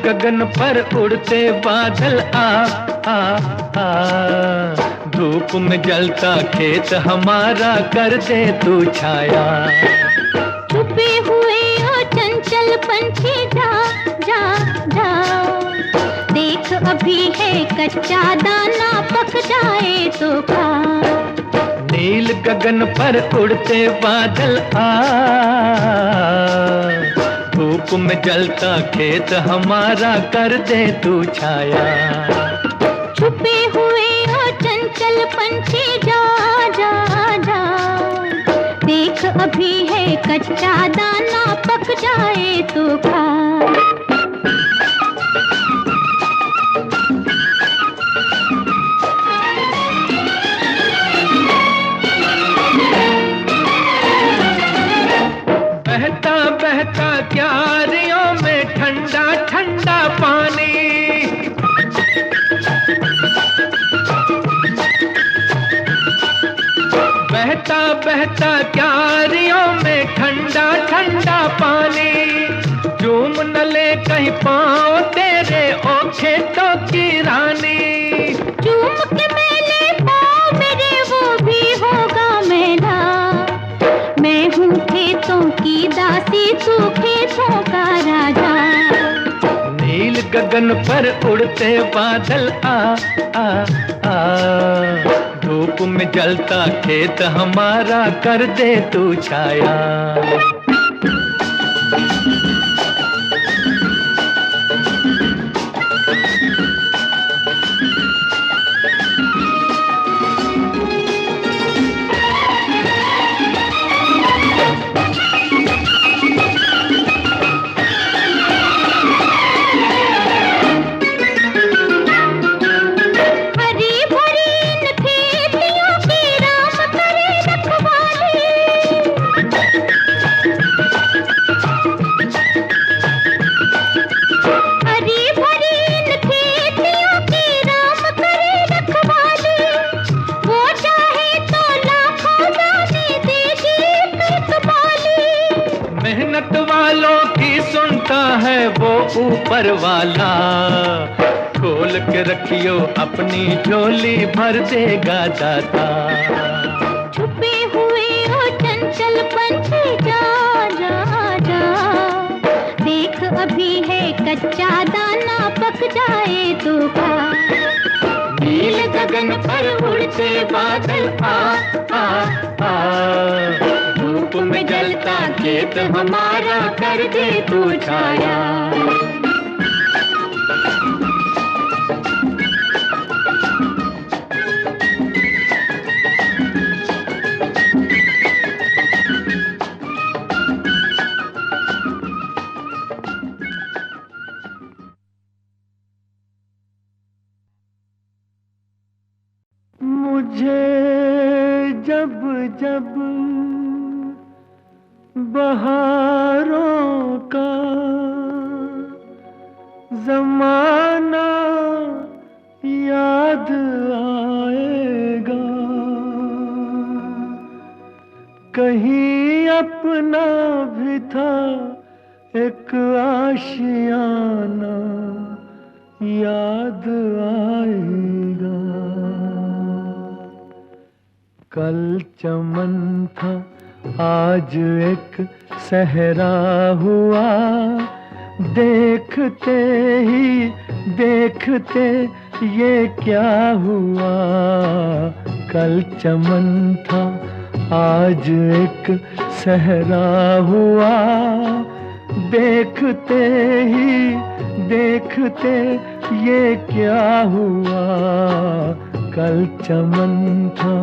गगन पर उड़ते बादल आ धूप में जलता खेत हमारा कर दे तू छाया। छुपे हुए ओ चंचल पंछी जा जा जा, देख अभी है कच्चा दाना पक जाए तो खा। नील गगन पर उड़ते बादल धूप में जलता खेत हमारा कर दे तू छाया। छुपे हुए हो चंचल पंछी जा जा जा, देख अभी है कच्चा दाना पक जाए तो खा। बहता बहता क्यारियों में ठंडा ठंडा पानी, बहता बहता क्यारियों में ठंडा ठंडा पानी। झूम न ले कहीं पाँव तेरे ओ खेतों की रानी। चूम के मेले पाँव मेरे वो भी होगा मेला, मैं हूँ खेतों की दासी तू खेतों का राजा। नील गगन पर उड़ते बादल आ धूप में जलता खेत हमारा कर दे तू छाया। है वो ऊपर वाला, खोल के रखियो अपनी झोली भर देगा दाता। छुपे हुए हो चंचल पंछी जा जा जा, देख अभी है कच्चा दाना पक जाए तो खा। नील गगन पर उड़ते बादल आ धूप में जलता खेत हमारा कर दे तू छाया। मुझे जब जब बहारों का जमाना याद आएगा, कहीं अपना भी था एक आशियाना याद आएगा। कल चमन था आज एक सहरा हुआ, देखते ही देखते ये क्या हुआ। कल चमन था आज एक सहरा हुआ, देखते ही देखते ये क्या हुआ। कल चमन था।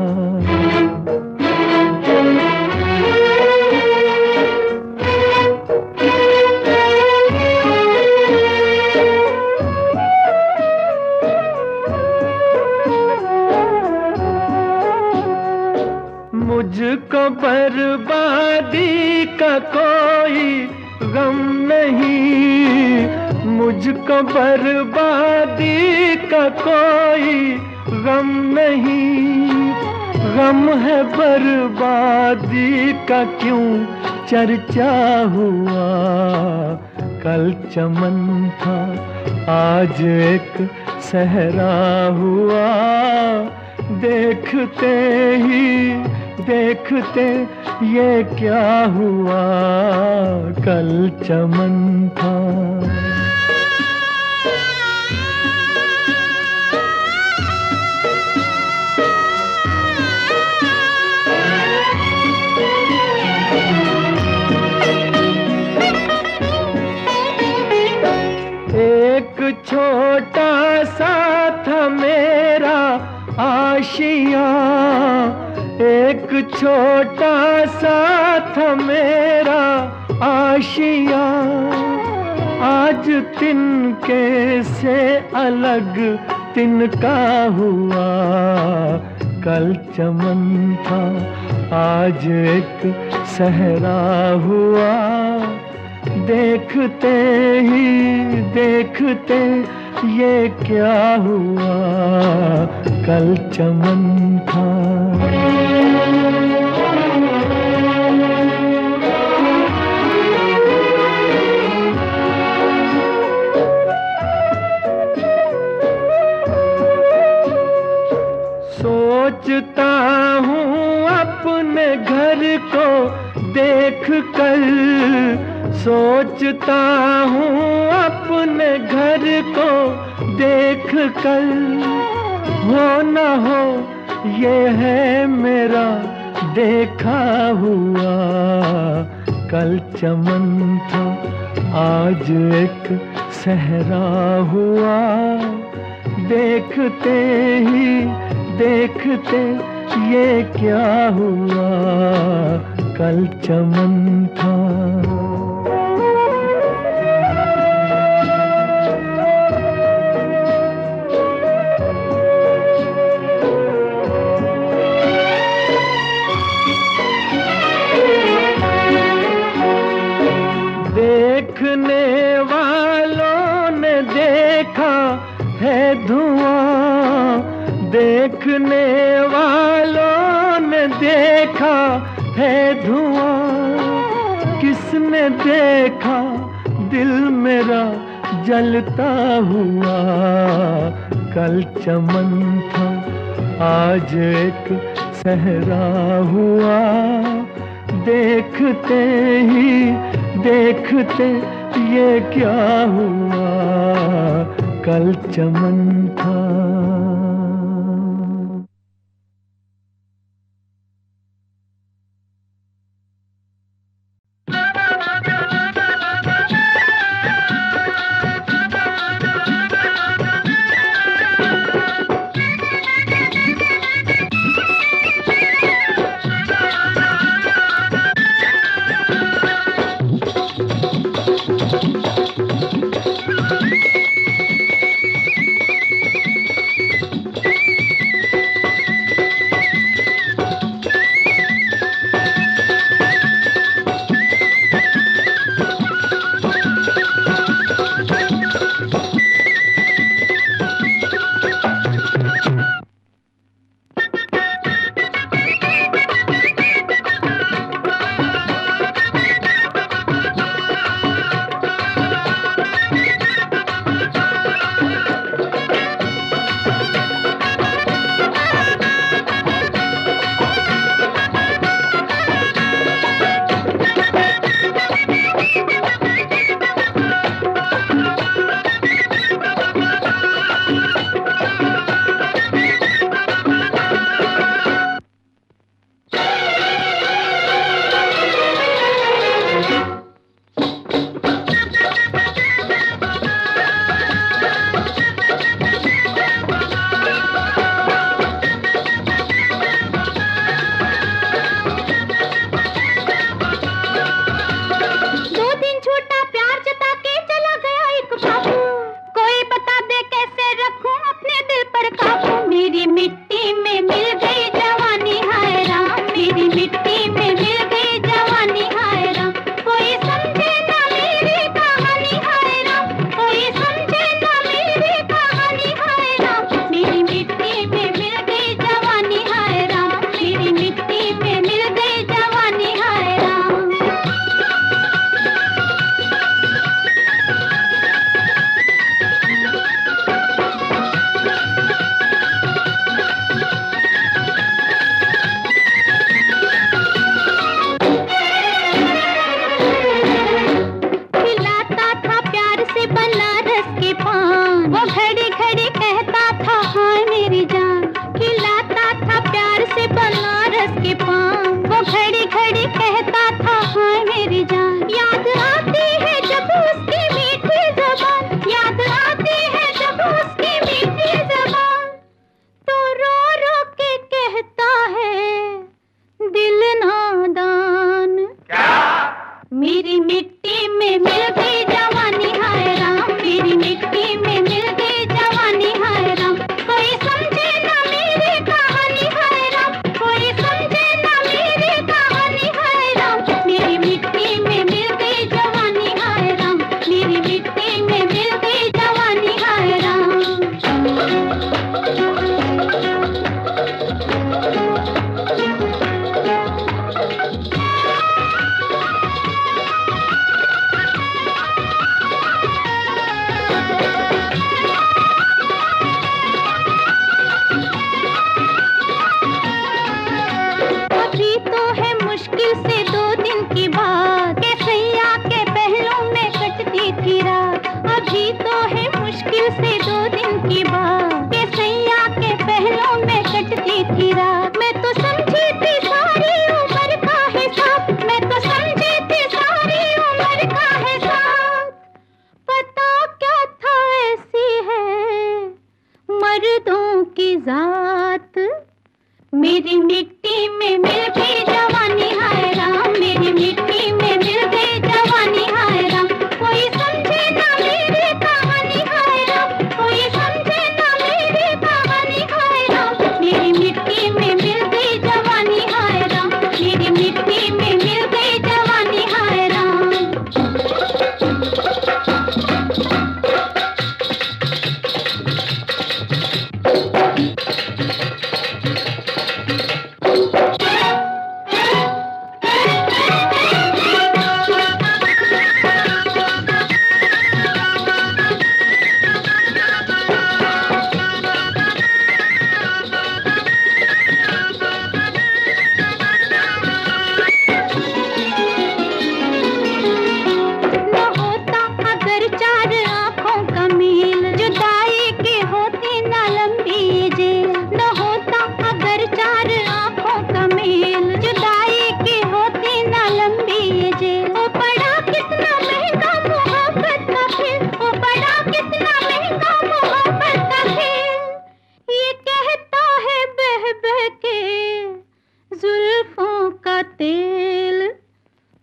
मुझको बर्बादी का कोई गम नहीं, मुझको बर्बादी का कोई गम नहीं। गम है बर्बादी का क्यों चर्चा हुआ। कल चमन था आज एक सहरा हुआ, देखते ही देखते ये क्या हुआ। कल चमन था। एक छोटा सा था मेरा आशिया, एक छोटा सा था मेरा आशिया। आज तिनके से अलग तिनका हुआ। कल चमन था आज एक सहरा हुआ, देखते ही देखते ये क्या हुआ। कल चमन था। सोचता हूँ अपने घर को देख कर, सोचता हूँ अपने घर को देख कर। हो न हो ये है मेरा देखा हुआ। कल चमन था आज एक सहरा हुआ, देखते ही देखते ये क्या हुआ। कल चमन था। देखने वालों ने देखा है धुआं, देखने वालों ने देखा है धुआं। किसने देखा दिल मेरा जलता हुआ। कल चमन था आज एक सहरा हुआ, देखते ही देखते ये क्या हुआ। कल चमन था। झूठा प्यार जता के चला गया एक बाबू। कोई बता दे कैसे रखूं अपने दिल पर काबू। मेरी मिट्टी में मिल गई जवानी हाय राम, मेरी मिट्टी में मिल गई जवानी हाय राम। कोई समझे ना मेरी कहानी हाय राम, कोई समझे ना मेरी कहानी हाय राम। मेरी मिट्टी में मिल गई जवानी हाय राम, मेरी मिट्टी में मिल गई जवानी हाय राम। खिलाता था प्यार से बनारस के पान, वो घड़ी घड़ी कहता था हाय मेरी जान। खिलाता था प्यार से बनारस के पान, वो घड़ी घड़ी कहता था हाय मेरी जान। याद आती है जब उसकी मीठी ज़बान, याद आती है जब उसकी मीठी ज़बान। तो रो रो के कहता है दिल नादान। मेरी मिट्टी में मिल गई जवानी हाय राम, मेरी मिट्टी में मिल गई जवानी हाय राम। कोई समझे ना मेरी कहानी हाय राम, कोई समझे ना मेरी कहानी हाय राम। मेरी मिट्टी में मिल गई जवानी हाय राम, मेरी मिट्टी में मिल गई जवानी हाय राम। अभी तो है मुश्किल से 2 दिन की बात, के सैया के पहलू में कटती थी रात। अभी तो है मुश्किल से 2 दिन की बात, के सैया के पहलू में कटती थी रात। मैं तो समझी थी सारी उम्र का हिसाब, मैं तो समझी थी सारी उम्र का हिसाब। पता क्या था ऐसी है मर्दों की जात। मेरी मिट्टी में मिल गई जवानी हाय राम, मेरी मिट्टी में मिल गई जवानी हाय राम। कोई समझे ना मेरी कहानी हाय राम, कोई समझे ना मेरी कहानी हाय राम। मेरी मिट्टी में मिल गई जवानी हाय राम, मेरी मिट्टी में मिल गई जवानी हाय राम। न होता अगर 4 आँखों का मेल, जुदाई की होती ना लंबी ये जेल। न होता अगर 4 आँखों का मेल, जुदाई की होती ना लंबी ये जेल। ओ पड़ा कितना महंगा मोहब्बत का खेल, ओ पड़ा कितना महंगा मोहब्बत का खेल। ये कहता है बह बह के जुल्फों का तेल।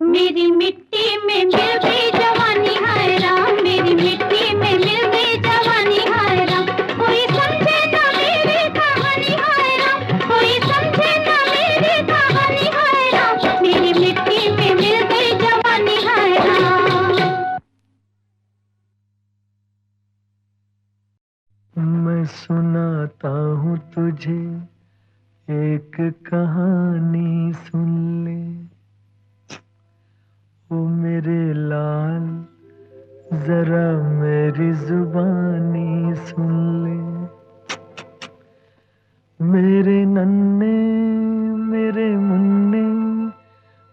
मेरी मिट्टी में मिल गई जवानी हाय राम, मेरी मिट्टी में मिल गई जवानी हाय राम। कोई समझे ना मेरी कहानी हाय राम, कोई समझे ना मेरी कहानी हाय राम। मेरी मिट्टी में मिल गई जवानी हाय राम। मैं सुनाता हूँ तुझे एक कहानी, सुन ले ओ मेरे लाल, जरा मेरी जुबानी सुन ले। मेरे नन्हे मेरे मुन्ने,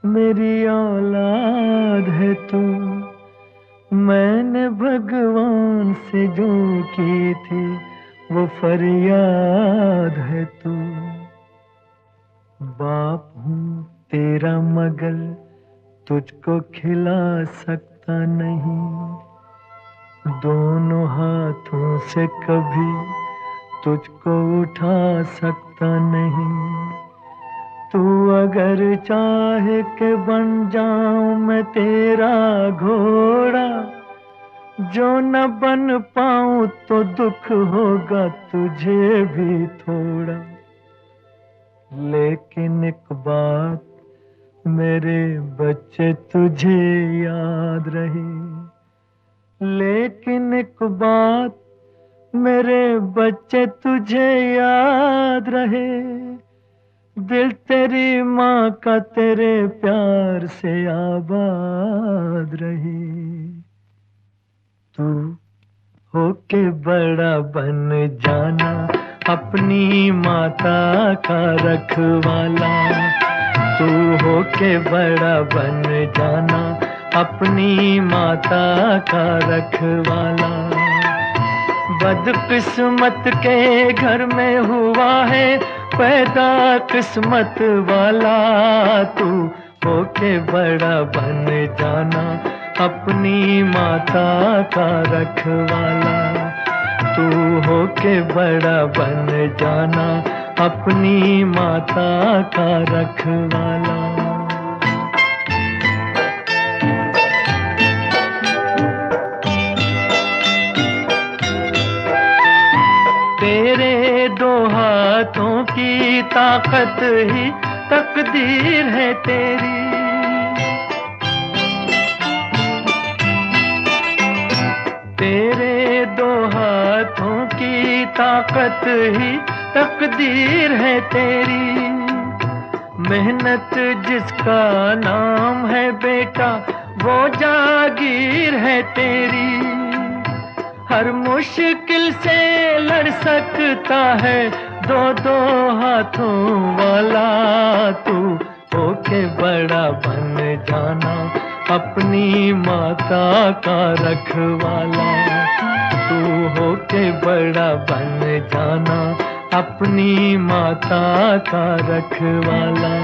मेरी औलाद है तू। मैंने भगवान से जो की थी वो फरियाद है तू। बाप हूँ तेरा मगर तुझको खिला सकता नहीं, दोनों हाथों से कभी तुझको उठा सकता नहीं। तू अगर चाहे के बन जाऊं मैं तेरा घोड़ा, जो न बन पाऊं तो दुख होगा तुझे भी थोड़ा। लेकिन एक बात मेरे बच्चे तुझे याद रहे, लेकिन एक बात मेरे बच्चे तुझे याद रहे, दिल तेरी माँ का तेरे प्यार से आबाद रहे। तू होके बड़ा बन जाना अपनी माता का रखवाला, तू होके बड़ा बन जाना अपनी माता का रखवाला। बदकिस्मत के घर में हुआ है पैदा किस्मत वाला, तू होके बड़ा बन जाना अपनी माता का रखवाला, तू होके बड़ा बन जाना अपनी माता का रखवाला। तेरे दो हाथों की ताकत ही तकदीर है तेरी, तेरे दो हाथों की ताकत ही तकदीर है तेरी। मेहनत जिसका नाम है बेटा वो जागीर है तेरी। हर मुश्किल से लड़ सकता है दो दो हाथों वाला, तू होके बड़ा बन जाना अपनी माता का रखवाला, तू होके बड़ा बन जाना अपनी माता का रखवाला।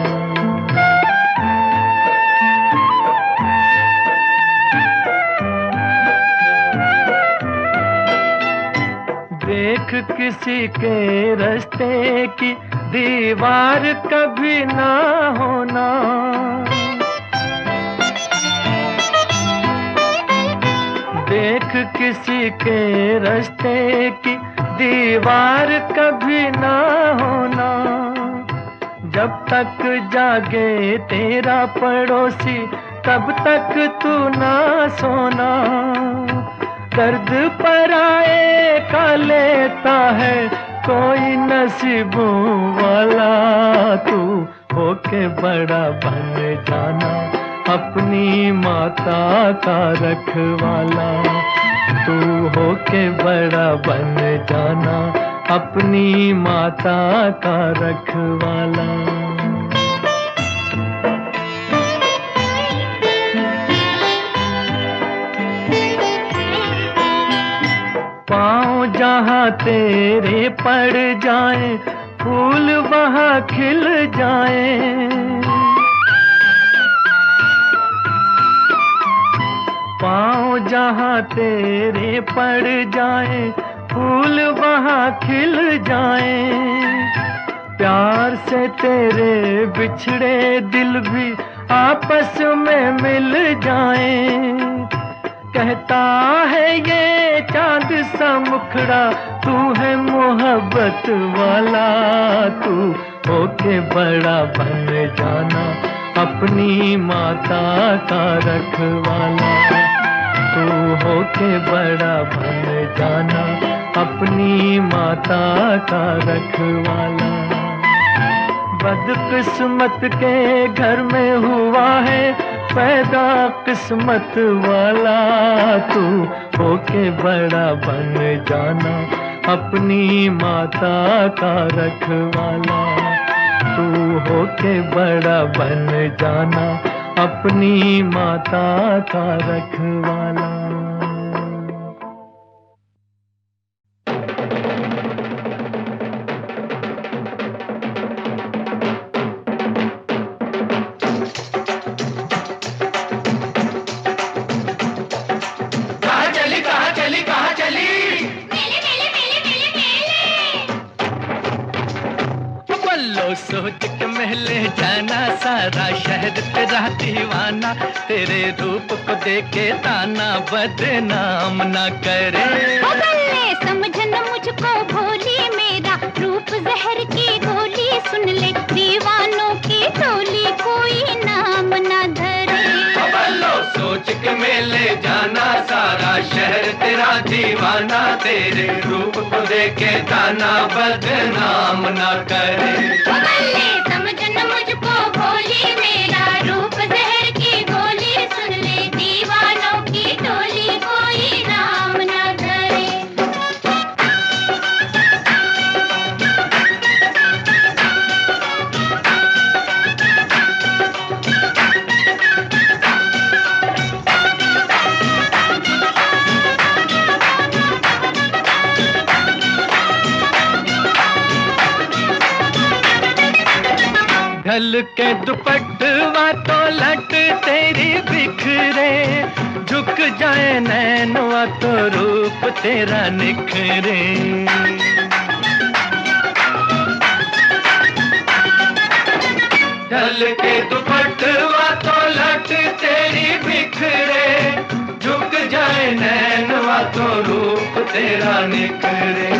देख किसी के रास्ते की दीवार कभी ना होना, देख किसी के रास्ते की दीवार कभी ना होना। जब तक जागे तेरा पड़ोसी तब तक तू ना सोना। दर्द पर आए का लेता है कोई नसीबों वाला, तू होके बड़ा बन जाना अपनी माता का रखवाला, तू होके बड़ा बन जाना अपनी माता का रखवाला। पाँव जहाँ तेरे पड़ जाए फूल वहाँ खिल जाए, पाँव जहाँ तेरे पड़ जाए फूल वहाँ खिल जाए। प्यार से तेरे बिछड़े दिल भी आपस में मिल जाए। कहता है ये चांद सा मुखड़ा तू है मोहब्बत वाला, तू होके बड़ा बन जाना अपनी माता का रखवाला, तू होके बड़ा बन जाना अपनी माता का रखवाला। बदकिस्मत के घर में हुआ है पैदा किस्मत वाला, तू होके बड़ा बन जाना अपनी माता का रखवाला, तू होके बड़ा बन जाना अपनी माता का रखवाला। सोच के महले जाना सारा शहर तेरा दीवाना, तेरे रूप को देखे ताना बदनाम ना करे। समझना मुझको भोली, मेरा रूप जहर की गोली, सुन ले दीवानों की टोली कोई नाम ना धरे। सोच के मेले जाना सारा शहर तेरा दीवाना, तेरे रूप को देखे ताना बदनाम ना करे। समझना मुझको भोली, मेरा रूप जहर की गोली, सुन ले दीवानों की टोली कोई नाम ना धरे। ढल के दुपट्टवा तो लट तेरी बिखरे, झुक जाए नैनवा तो रूप तेरा निखरे। ढल के दुपट्टवा तो लट तेरी बिखरे, झुक जाए नैनवा तो रूप तेरा निखरे।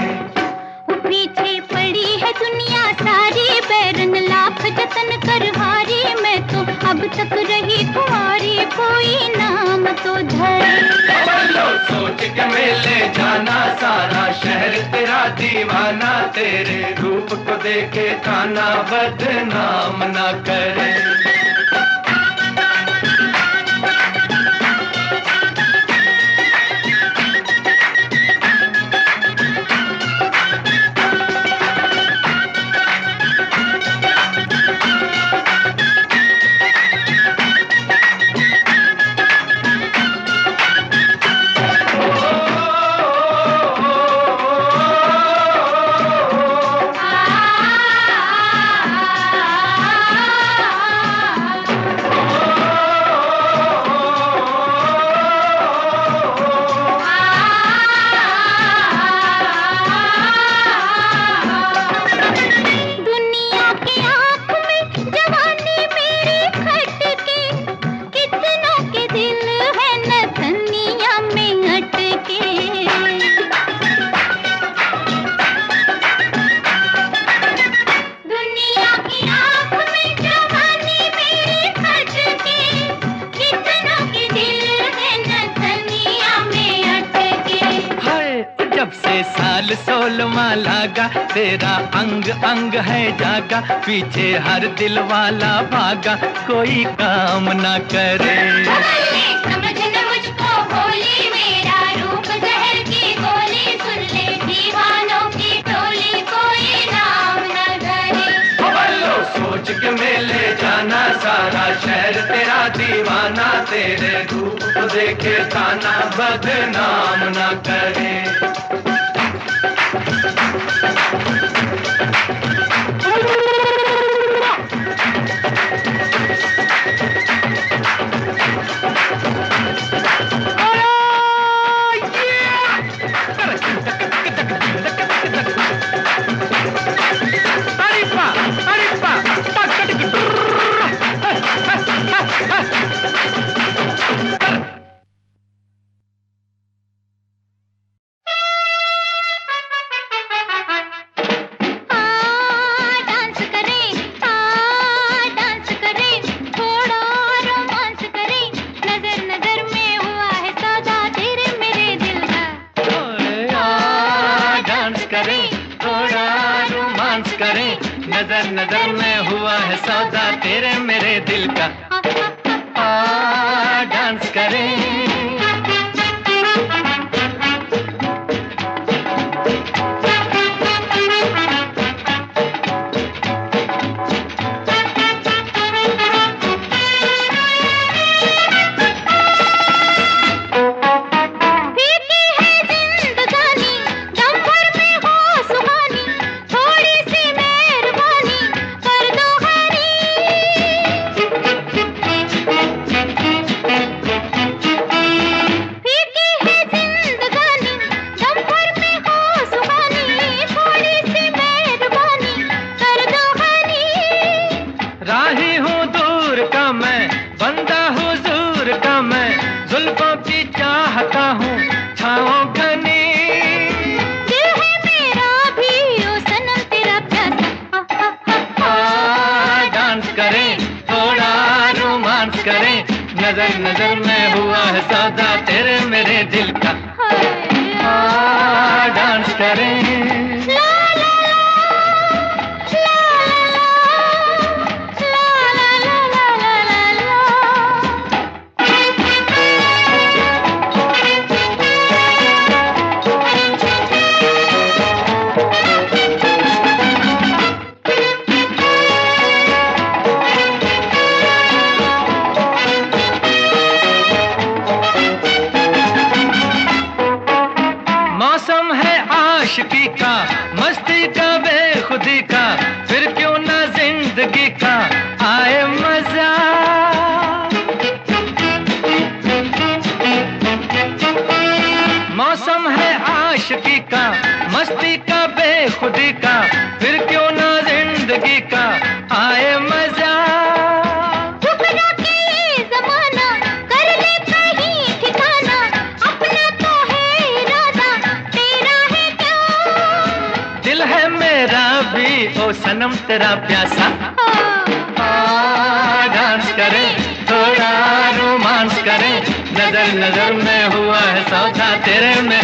पीछे पड़ी है दुनिया सारी, बैरन लाख जतन कर हारी, मैं तो अब तक रही कुंवारी कोई नाम तो धरे। सोच के मेले जाना सारा शहर तेरा दीवाना, तेरे रूप को देखे ताना बदनाम ना करे। साल 16वां लागा, तेरा अंग अंग है जागा, पीछे हर दिल वाला भागा कोई काम ना करे। समझना मुझको भोली, मेरा रूप जहर की गोली, सुन ले दीवानों की टोली कोई नाम ना धरे। सोच के मेले जाना सारा शहर तेरा दीवाना, तेरे रूप को देखे ताना बदनाम ना करे। नजर नजर में हुआ है सौदा तेरे मेरे दिल का, डांस करें। नजर नजर में हुआ है सौदा तेरे मेरे दिल का। डांस करें आशिकी का, मस्ती का, बेखुदी का, फिर क्यों ना जिंदगी का आए मजा। मौसम है आशिकी का, मस्ती का, बेखुदी का, फिर क्यों ना जिंदगी का आए मजा। ओ सनम तेरा प्यासा। डांस करें थोड़ा रोमांस करें, नजर नजर में हुआ है सौदा तेरे में